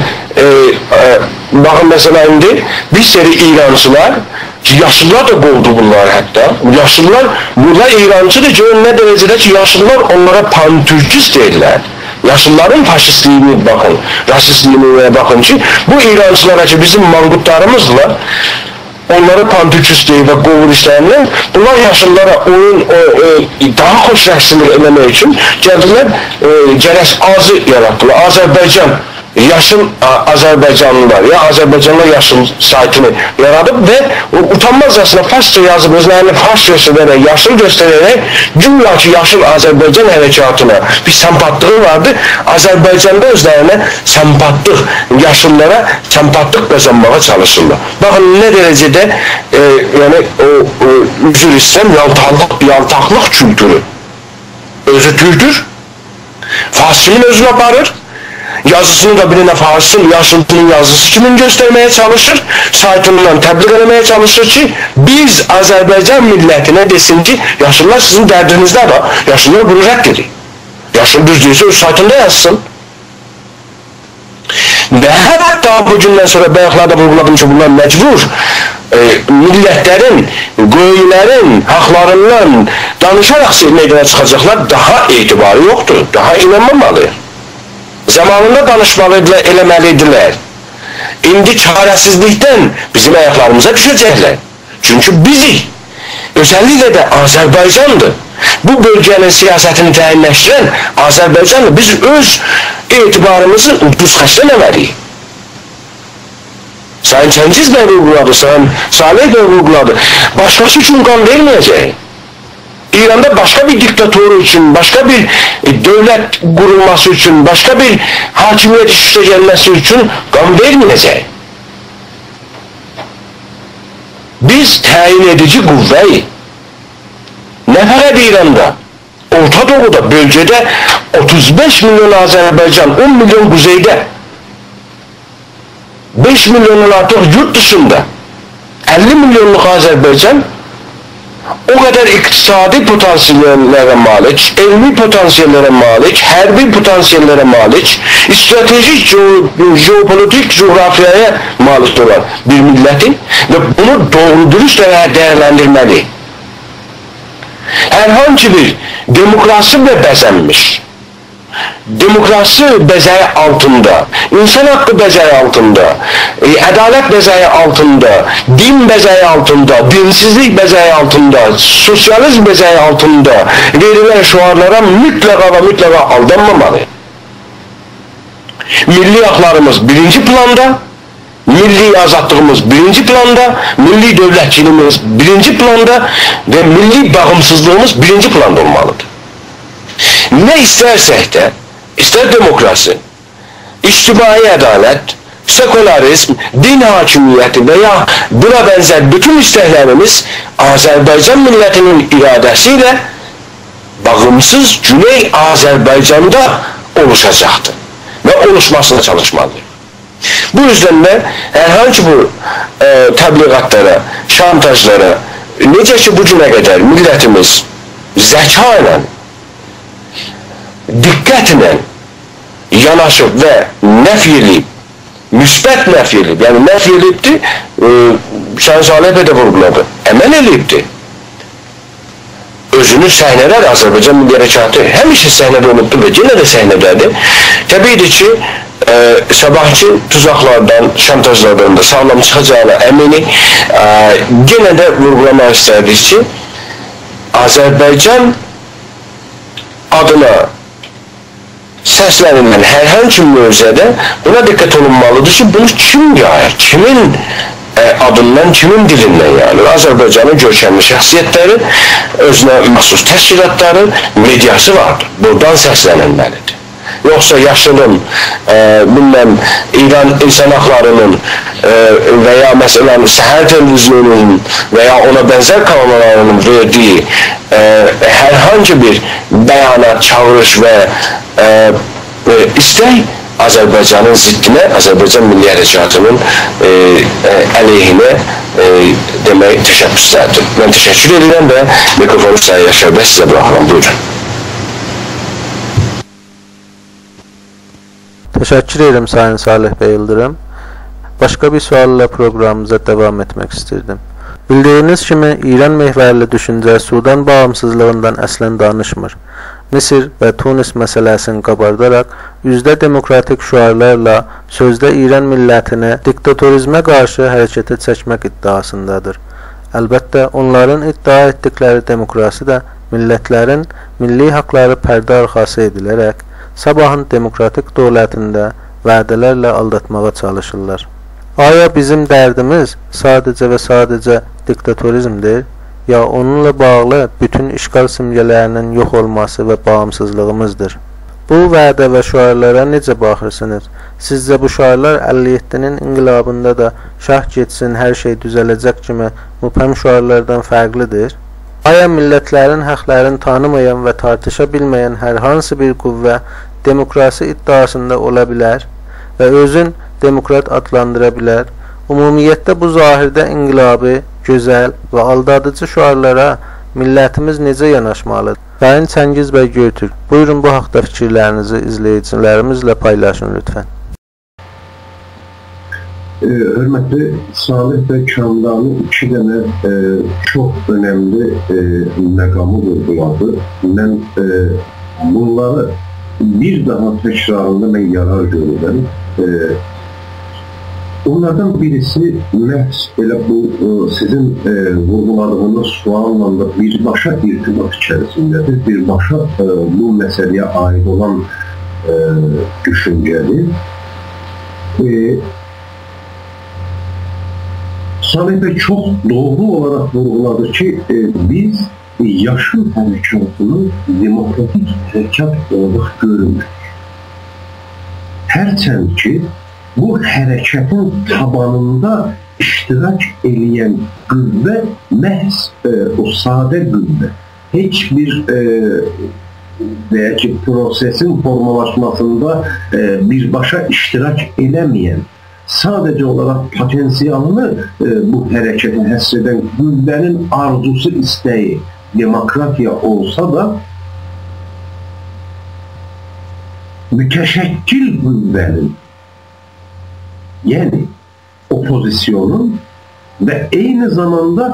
bakın mesela indi bir seri İrancılar, yaşlılar da qoldu bunlar hatta. Yaşlılar, burada İrancıdır ki ne derecede ki yaşlılar onlara pan-Türkist deyirlər. Yaşlıların faşistliğini bakın, rasistliğine bakın ki bu İrancılara ki bizim manqurtlarımızla onları pan-Türkist deyir və qovur işlərindən bunlar yaşlılara oyun daha xoş rəqsini eləmək üçün gəldilər, gərək azı yaratdılar. Azərbaycan yaşıl Azərbaycanlılar ya Azərbaycanlılar yaşıl saytını yaradıb və utanmazcasına farsça yazıb özlərini fars göstərərək, yaşıl göstərərək güya ki yaşıl Azərbaycan hərəkatına bir sempatlığı vardı. Azərbaycanda özlərinə sempatlıq, yaşıllara sempatlıq qazanmağa çalışırlar. Baxın nə dərəcədə yəni o üzr istəyirəm yaltaqlıq kültürü özü türkdür. Farsçının özünü aparır. Yazısını da birine farsın, yaşlının yazısı kimin göstermeye çalışır, saytından təbliğ etmeye çalışır ki, biz Azərbaycan milletine desin ki, yaşlılar sizin dərdinizdə var, yaşlılar bunu rədd edir. Yaşlı düz deyirsə öz saytında yazsın. Və hətta bu gündən sonra bayaqlarda vurguladım ki, bunlar məcbur millətlərin, qoyunların haqlarından danışaraq meydana çıxacaqlar, daha etibarı yoxdur, daha inanmamalı. Zamanında danışmalıydılar, eləməliydilər. İndi çarəsizlikdən bizim ayaqlarımıza düşəcəklər. Çünki bizi, özellikle de Azərbaycandır. Bu bölgenin siyasetini təyinləşdirən Azərbaycandır. Biz öz etibarımızı ucuz xərcləməliyik. Sayın Çəngiz bəy vurguladı, Sayın Salih bəy vurguladı. Başqası üçün qan verməyəcək. İran'da başka bir diktatörü için, başka bir devlet kurulması için, başka bir hakimiyet üstüne gelmesi için qan vermeyecek. Biz təyin edici qüvvəyi ne fərəd İran'da, Orta Doğu'da, bölgede 35 milyon Azərbaycan, 10 milyon kuzeyde, 5 milyonun artıq yurt dışında, 50 milyonluk Azərbaycan o kadar iktisadi potansiyellere malik, elmi potansiyellere malik, hərbi potansiyellere malik, stratejik, jeopolitik coğrafyaya malik olan bir milletin ve bunu doğru dürüst değerlendirmeli. Herhangi bir demokrasi ve bezenmiş, demokrasi bəzəyi altında, insan haqqı bəzəyi altında, ədalət bəzəyi altında, din bəzəyi altında, dinsizlik bəzəyi altında, sosyalizm bəzəyi altında verilən şüarlara mütləqa aldanmamalı. Milli haqlarımız birinci planda, milli azadlığımız birinci planda, milli dövlətçiliyimiz birinci planda və milli bağımsızlığımız birinci planda olmalıdır. Ne istersek de, ister demokrasi, içtimai ədalət, sekularizm, din hakimiyyəti veya buna benzer bütün isteklerimiz Azərbaycan milletinin iradesiyle bağımsız Güney Azərbaycanda oluşacaktır ve oluşmasına çalışmalıdır. Bu yüzden de herhangi bu təbliğatlara, şantajlara necə ki bugüne kadar millətimiz zəka ilə, diqqətlə yanaşıb və nəf edib, müsbət nəf edib, yəni nəf edibdir, Şahin Salih bəy də vurguladı, əməl edibdir. Özünü səhnələr Azərbaycan Milli Hərəkatı həmişə səhnədə olubdur və yenə də səhnədədir. Təbiidir ki, sabahki tuzaqlardan, şantajlardan da sağlam çıxacağına əminik. Yenə də vurgulamaq istərdik ki, Azərbaycan adına səslənilən hər hangi mövzədə buna diqqət olunmalıdır ki, bunu kim yayır, kimin adından, kimin dilindən yani Azərbaycanın görkəmli şəxsiyyətləri, özünə məxsus təşkilatları, mediası vardır. Buradan səslənilməlidir. Yoxsa yaşının, bilməm, İran insan haqlarının və ya məsələn səhər televiziyonunun və ya ona bənzər kanallarının verdiyi hər hangi bir bəyanat, çağırış və istək Azərbaycanın ziddinə, Azərbaycan Milli Hərəkatının əleyhinə demək təşəbbüslərdir. Mən təşəkkür edirəm və mikrofonu Sayın Yaşar bəy sizə bıraxıram. Buyurun. Teşekkür ederim Sayın Salih Bey Yıldırım. Başka bir sualla programımıza devam etmek istedim. Bildiğiniz kimi İran mehverli düşünce Sudan bağımsızlığından aslen danışmır. Mısır ve Tunis meselesini kabardarak yüzde demokratik şuarlarla sözde İran milletini diktatorizme karşı harekete çekmek iddiasındadır. Elbette onların iddia ettikleri demokrasi de milletlerin milli hakları perde arkası edilerek sabahın demokratik dövlətində vədələrlə aldatmağa çalışırlar. Aya bizim dərdimiz sadəcə və sadəcə diktatorizmdir, ya onunla bağlı bütün işgal simgelərinin yox olması və bağımsızlığımızdır? Bu vədə və şüarlara necə baxırsınız? Sizcə bu şüarlar 57-nin inqilabında da şah getsin, hər şey düzələcək kimi müpəm şüarlardan fərqlidir? Aya millətlərin haqlarını tanımayan və tartışa bilməyən hər hansı bir qüvvə demokrasi iddiasında ola bilər və özün demokrat adlandıra bilər? Ümumiyyətlə bu zahirdə inqilabi, gözəl və aldadıcı şüarlara millətimiz necə yanaşmalıdır? Sayın Çəngiz bəy Göytürk, buyurun bu haqda fikirlərinizi izləyicilərimizlə paylaşın lütfən. Hörmətli Salih və Kamran'ın iki dənə çox önəmli məqamı vurguladı. Mən bunları bir daha təkrarında mən yarar görürəm. Onlardan birisi məhz elə bu sizin vurguladığınız sualla da birbaşa irtibat içərisindədir. Birbaşa bu məsələyə aid olan düşüncədir. Salih Bey çok doğru olarak vurguladı ki biz yaşıl hərəkatını demokratik hərəkat olarak görürük. Hərçənd ki bu hərəkatın tabanında iştirak edən qüvvə məhz o sadə qüvvə. Heç bir veya ki prosesin formalaşmasında birbaşa iştirak edəməyən, sadece olarak potansiyalını bu hərəkətə həsr edən qüvvənin arzusu, istəyi demokratiya olsa da mütəşəkkil qüvvənin, yəni opozisyonun və eyni zamanda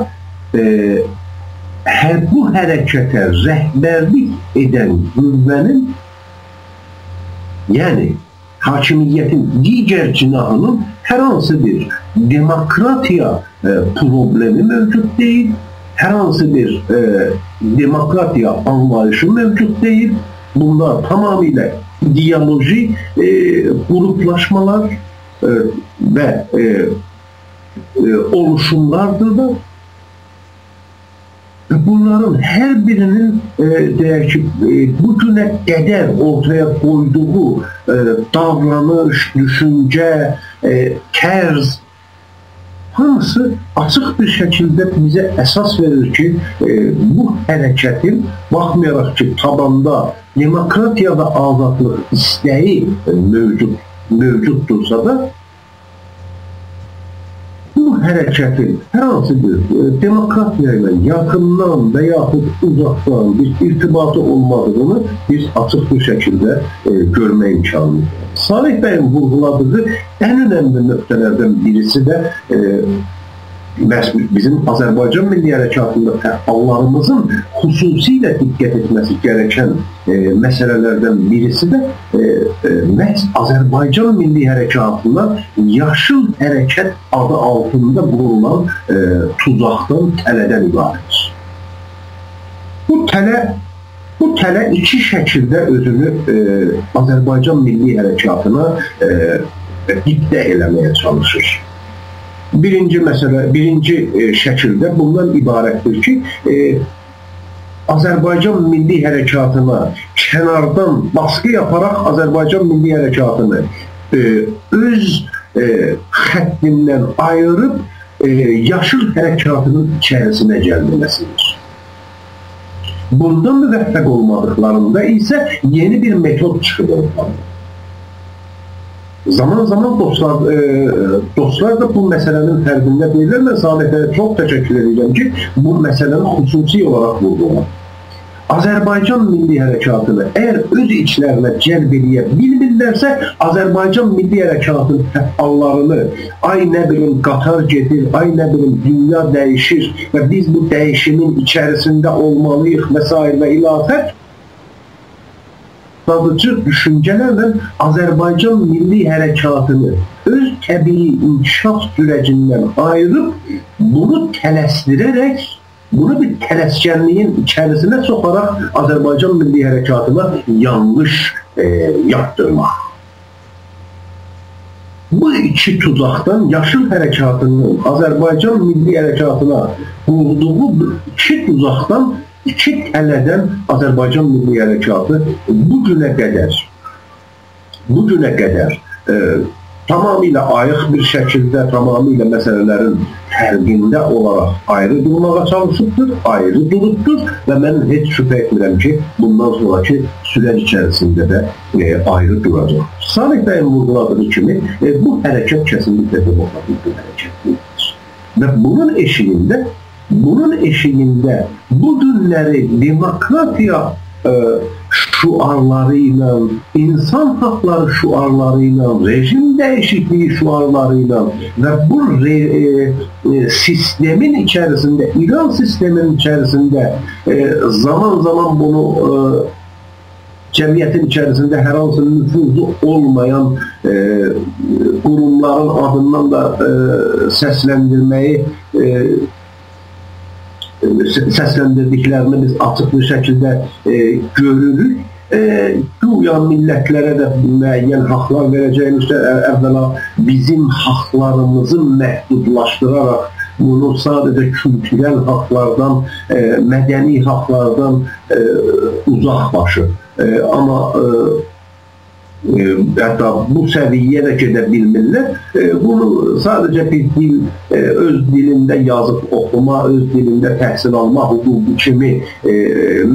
bu hərəkətə rəhbərlik edən qüvvənin, yəni hakimiyyətin digər cinahının hər hansı bir demokratiya problemi mövcud deyil, hər hansı bir demokratiya anlayışı mövcud deyil. Bunlar tamamilə ideoloji gruplaşmalar və oluşumlardır da. Bunların hər birinin deyək ki, bu günə qədər ortaya qoyduğu davranış, düşüncə, tərz hamısı açıq bir şəkildə bizə əsas verir ki, bu hərəkətin baxmayaraq ki, tabanda demokratiya və azadlıq istəyi mövcuddursa da hərəkətin hər hansı bir demokratiya ilə yaxından və yaxud uzaqdan bir irtibatı olmadığını biz açıq bir şəkildə görmək imkanı. Salih bəyin vurğuladığı ən önəmli nöqtələrdən birisi də bizim Azərbaycan Milli Hərəkatında fəallarımızın xüsusilə diqqət etməsi gerəkən məsələlərdən birisi də məhz Azərbaycan Milli Hərəkatına yaşıl hərəkət adı altında qurulan tuzaqdan, tələdən ibarətdir. Bu tələ iki şəkildə özünü Azərbaycan Milli Hərəkatına diqdə eləməyə çalışır. Birinci şəkildə bundan ibarətdir ki, Azərbaycan Milli Hərəkatına kənardan baskı yaparaq Azərbaycan Milli Hərəkatını öz xəttindən ayırıb yaşıl hərəkatının içərisinə gəlməsidir. Bundan müvəffəq olmadıqlarında isə yeni bir metod çıxıb ortadır. Zaman dostlar da bu məsələnin fərqində deyirlər. Mən Salihə çox təşəkkür edirəm ki, bu məsələni xüsusi olaraq vurdular. Azərbaycan Milli Hərəkatını əgər öz içlərinə cəlb edə bilmirlərsə, Azərbaycan Milli Hərəkatının fəallarını ay nə bilim qatar gedir, ay nə bilim dünya dəyişir və biz bu dəyişimin içərisində olmalıyıq və s. və ilahət sadıcı düşüncələrlə Azərbaycan Milli Hərəkatını öz təbii inkişaf sürəcindən ayırıb, bunu tələsdirərək, bunu bir tələskənliyin içərisinə soxaraq Azərbaycan Milli Hərəkatına yanlış yaptırmaq. Bu iki tuzaqdan yaşıl hərəkatının Azərbaycan Milli Hərəkatına qurduğu iki tuzaqdan, iki tələdən Azərbaycan Milli Hərəkatı bu günə qədər tamamilə ayıq bir şəkildə, tamamilə məsələlərin fərqində olaraq ayrı durmağa çalışıbdır, ayrı durubdur və mən heç şübhə etmirəm ki, bundan sonraki sürəc içərisində də ayrı duracaq. Salih bəyin vurğuladığı kimi, bu hərəkət kəsinliklə demokratik bir hərəkətdir. Və bunun eşiğində bu günləri demokratiya şuarları ilə, insan haqları şuarları ilə, rejim dəyişikliyi şuarları ilə və bu sistemin içərisində, İran sistemin içərisində zaman bunu cəmiyyətin içərisində hər hansı nüfuzu olmayan qurumların adından da səsləndirdiklərini biz açıq bir şəkildə görürük. Güya millətlərə də müəyyən haqlar verəcəyimizdə əvvəla bizim haqlarımızı məhdudlaşdıraraq bunu sadəcə kültürel haqlardan, mədəni haqlardan uzaqbaşı. Amma hətta bu səviyyədə gedə bilmirlər. Bunu sadəcə bir dil, öz dilində yazıb oxuma, öz dilində təhsil alma hüququ kimi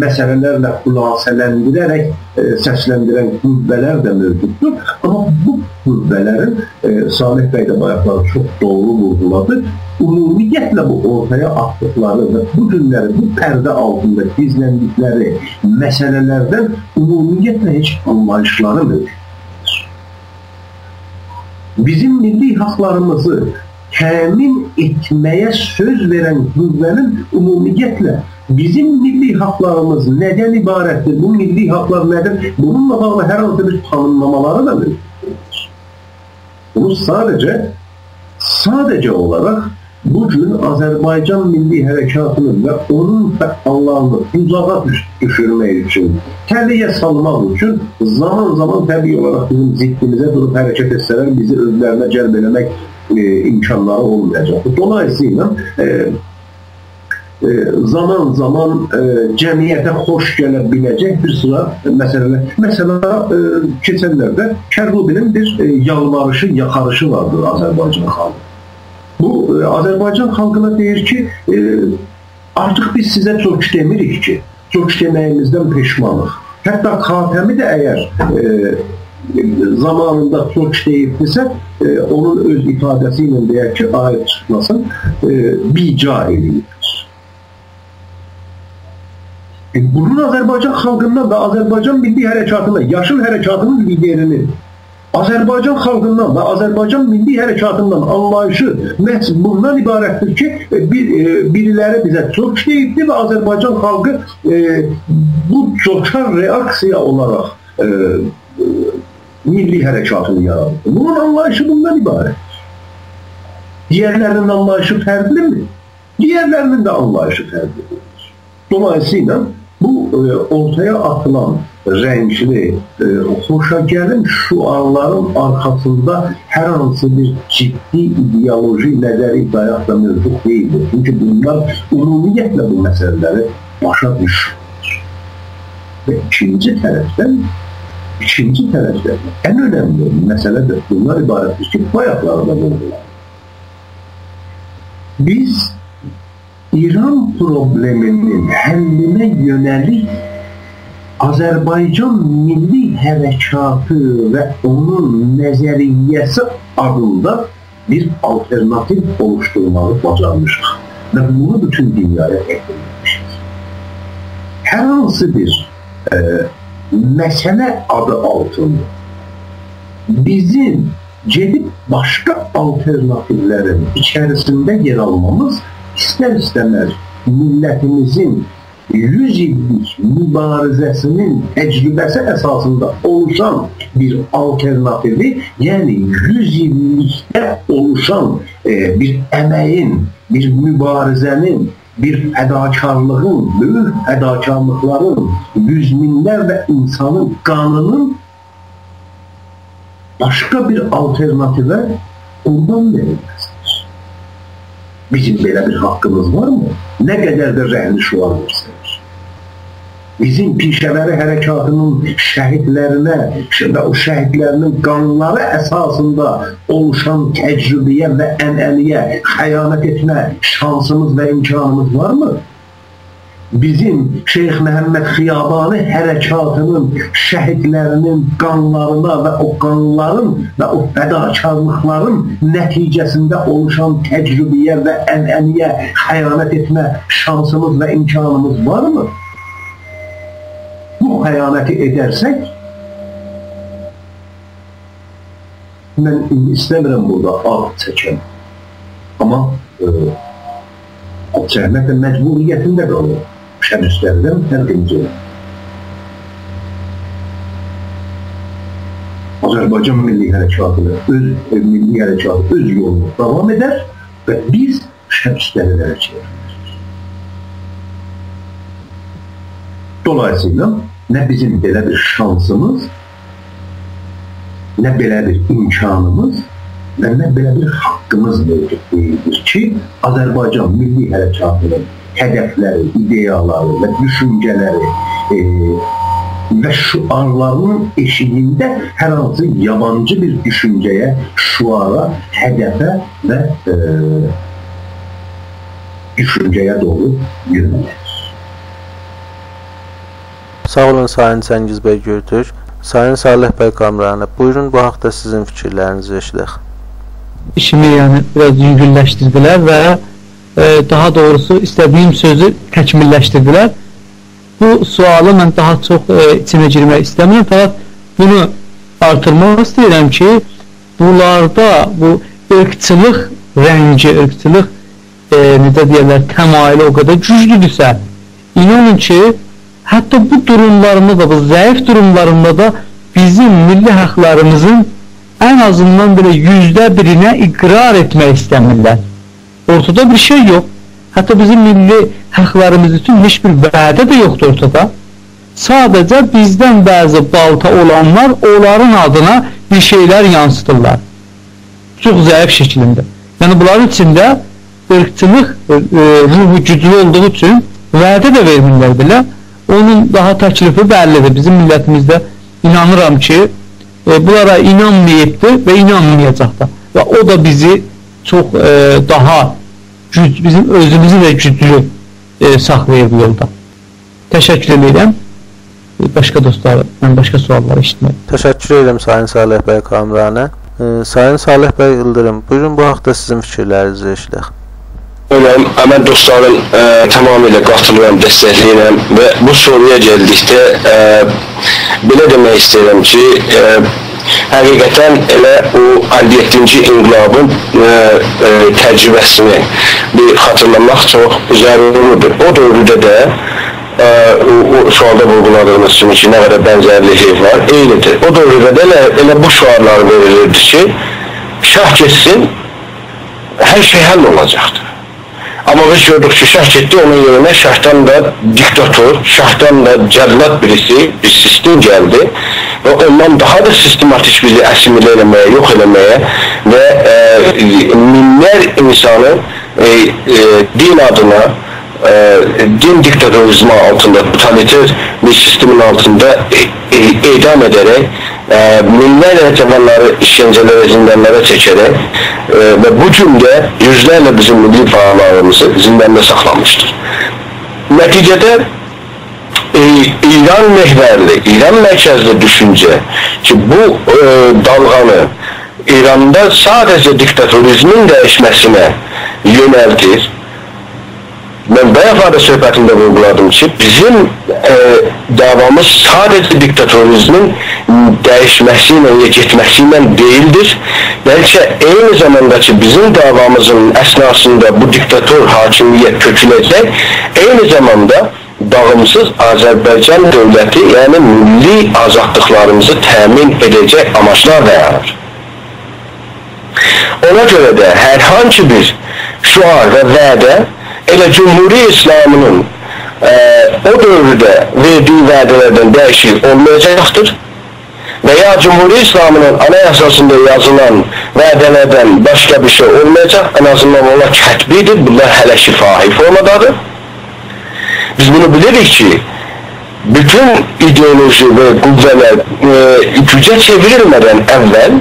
məsələlərlə xülasələndirərək səsləndirən qüvvələr də mövcuddur. Amma bu qüvvələrin Salih bəy də bayaqları çox doğru vurğuladı. Ümumiyyətlə bu ortaya atdıqları və bu günləri, bu pərdə altında gizləndikləri məsələlərdən ümumiyyətlə heç anlayışları mövcuddur. Bizim milli haqlarımızı təmin etməyə söz verən qüvvənin ümumiyyətlə bizim milli haqlarımız nədən ibarətdir, bu milli haqlar nədir, bununla bağlı hər hansı bir tanımlamaları da mövcuddur. Bunu sadəcə olaraq bugün Azərbaycan Milli Hərəkatının və onun fəallarını uzağa düşürmək üçün, təliyə salmaq üçün zaman təbii olaraq bizim ziddimizə durub hərəkət etsələr bizi özlərinə cəlb eləmək imkanları olmayacaq. Dolayısıyla zaman cəmiyyətə xoş gələ biləcək bir sıra məsələlər. Məsələn, keçənlərdə Kərqubinin bir yalvarışı, yaxarışı vardır Azərbaycan xalqı. Bu, Azərbaycan xalqına deyir ki, artıq biz sizə çox demirik ki, çox deməyimizdən peşmanıq. Hətta Xatəmi də əgər zamanında çok deyibdirsə, onun öz ifadəsi ilə deyək ki, ayıb çıxmasın, bica eləyir. Bunun Azərbaycan xalqından da Azərbaycan Milli Hərəkatının, Yaşıl Hərəkatının liderinin Azərbaycan xalqından və Azərbaycan Milli Hərəkatından anlayışı məhz bundan ibarətdir ki, biriləri bizə çox deyibdir və Azərbaycan xalqı bu çoxça reaksiya olaraq milli hərəkatını yaradır. Bunun anlayışı bundan ibarətdir. Diğerlərinin anlayışı fərqlidir. Diğerlərinin də anlayışı fərqlidir. Dolayısıyla bu ortaya atılan renkli, xoşagəlin şuarların arkasında hər hansı bir ciddi ideoloji nəzəri dayaqda mövcud deyildir. Çünki bunlar ümumiyyətlə bu məsələləri başa düşmür. Və ikinci tərəfdən ən önəmli məsələdir. Bunlar ibarətdir ki, bayaqlarda vurdular. Biz İran probleminin həllinə yönəlik Azərbaycan Milli Hərəkatı və onun nəzəriyyəsi adında bir alternativ oluşturmağı bacarmışıq və bunu bütün dünyaya etdirmişik. Hər hansı bir məsələ adı altında bizim gedib başqa alternativlərin içərisində yer almamız istər-istəməz millətimizin 100 illik mübarizəsinin təcrübəsi əsasında oluşan bir alternativi, yəni 100 illikdə oluşan bir əməyin, bir mübarizənin, bir fədakarlığın, böyük fədakarlıqların, yüz minlərlə insanın qanının başqa bir alternativə ondan verilməzdir. Bizim belə bir haqqımız var mı? Nə qədər də rəhli şuar göstərir. Bizim pişəvəri hərəkatının şəhidlərinə və o şəhidlərinin qanları əsasında oluşan təcrübəyə və ənəniyə xəyanət etmə şansımız və imkanımız varmı? Bizim Şeyx Məhəmməd Xiyabani hərəkatının şəhidlərinin qanlarına və o qanların və o fədakarlıqların nəticəsində oluşan təcrübəyə və ənəniyə xəyanət etmə şansımız və imkanımız varmı? Bu xəyanəti edərsək, mən istəmirəm burada ad çəkəm, amma ad çəkməklə məcburiyyətində qalır. Şəbüslərdən fərqinci. Azərbaycan Milli Hərəkatı öz yolunu davam edər və biz şəbüslərə çevrilir. Dolayısıyla nə bizim belə bir şansımız, nə belə bir imkanımız və nə belə bir haqqımız mövcud deyildir ki, Azərbaycan Milli Hərəkatının hədəfləri, ideyaları və düşüncələri və şuarlarının eşiğində hər hansı yabancı bir düşüncəyə, şuara, hədəfə və düşüncəyə doğru yürümək. Sağ olun Sayın Cəngiz bəy Göytürk. Sayın Salih bəy Qamrani, buyurun bu haqda sizin fikirlərinizi eşidək. İşimi biraz yüngülləşdirdilər və daha doğrusu istədiyim sözü təkmilləşdirdilər. Bu sualı mən daha çox içine girmək istəmirəm, fakat bunu artırmaq istəyirəm ki, bunlarda bu ırkçılıq rəngi, ırkçılıq necə deyirlər, təmayülə o qədər güclüdürsə, inanın ki, hətta bu durumlarında da, bu zəif durumlarında da bizim milli haqlarımızın ən azından belə %1-nə iqrar etmək istəmirlər. Ortada bir şey yox. Hətta bizim milli haqlarımız üçün heç bir vədə də yoxdur ortada. Sadəcə bizdən bəzi balta olanlar onların adına bir şeylər yansıtırlar. Çox zəif şəklində. Yəni bunların içində ırkçılıq ruhu güclü olduğu üçün vədə də vermirlər belə. Onun daha təklifi bəllidir. Bizim millətimizdə inanıram ki, bunlara inanmayıbdır və inanmayacaq da. Və o da bizi çox daha bizim özümüzü də güclü saxlayır bu yolda. Təşəkkür edirəm. başqa dostlardan başqa suallar eşitmək. Təşəkkür edirəm Sayın Salih bəy Kamranə. Sayın Salih bəy Yıldırım, buyurun bu haqda sizin fikirlərinizi eşidək. Mən dostların tamamilə qatılıram, dəstəkləyirəm və bu soruya gəldikdə belə demək istəyirəm ki, həqiqətən elə o 57-ci inqilabın təcrübəsini bir xatırlamaq çox zəruridir. O dövrdə də o sualda vurguladığınız kimi ki, nə qədər bənzərliyi var, eynidir. O dövrdə də elə bu suallar verilirdi ki, şah getsin, hər şey həll olacaqdır. Amma biz gördük ki, şah getdi, onun yerinə şahdan da diktator, şahdan da cəllad birisi, bir sistem gəldi və ondan daha da sistematik bizi əsimilə eləməyə, yox eləməyə və minlər insanı din adına, din diktatorizmi altında, totaliter bir sistemin altında edam ederek, minlərlə cavanları işgəncələrə, zindanlara çəkərək və bu cümlə yüzlərlə bizim milli fəallarımızı zindanda saxlamışdır. Nəticədə İran məhvərli, İran mərkəzli düşüncə ki, bu dalğanı İranda sadəcə diktatorizmin dəyişməsinə yönəldir. Mən bayaqlarda söhbətimdə vurguladım ki, bizim davamız sadəcə diktatorizmin dəyişməsi ilə, getməsi ilə deyildir. Bəlkə eyni zamanda ki, bizim davamızın əsnasında bu diktator hakimiyyət köküləcək, eyni zamanda bağımsız Azərbaycan dövləti, yəni milli azadlıqlarımızı təmin edəcək amaçlar dayanır. Ona görə də hər hangi bir şuar və vədə elə Cumhuri İslamının o dövrdə verdiyi vədələrdən dəyişik olmayacaqdır və ya Cumhuri İslamının anayasasında yazılan vədələrdən başqa bir şey olmayacaq, en azından onlar kətbidir, bunlar hələ şifahi formadadır. Biz bunu bilirik ki, bütün ideoloji və qüvvələr gücə çevrilmədən əvvəl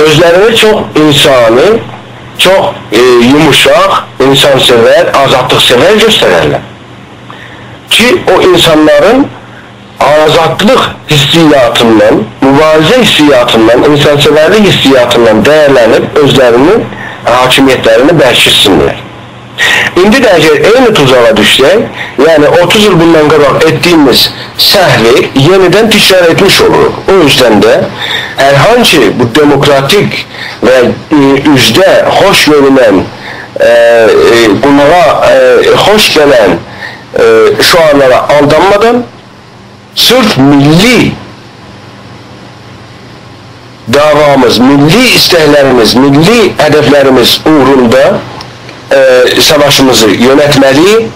özlərini çox insani, çox yumuşaq, insansevər, azadlıqsevər göstərərlər. Ki, o insanların azadlıq hissiyatından, mübarizə hissiyatından, insansevərlik hissiyatından dəyərlənib özlərinin hakimiyyətlərini bərkitsinlər. İndi də əgər eyni tuzağa düşsək, yəni 30 il bundan qabaq etdiyimiz səhvi yenidən təkrar etmiş oluruq. O yüzden də hər hangi bu demokratik və üzdə xoş görünən, qulağa xoş gələn şuarlara aldanmadan sırf milli davamız, milli istəklərimiz, milli hədəflərimiz uğrunda savaşımızı yönetmeli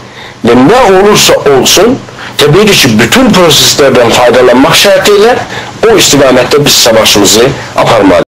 ve ne olursa olsun tabii ki bütün proseslerden faydalanmak şartıyla o istikamette biz savaşımızı aparmalıyız.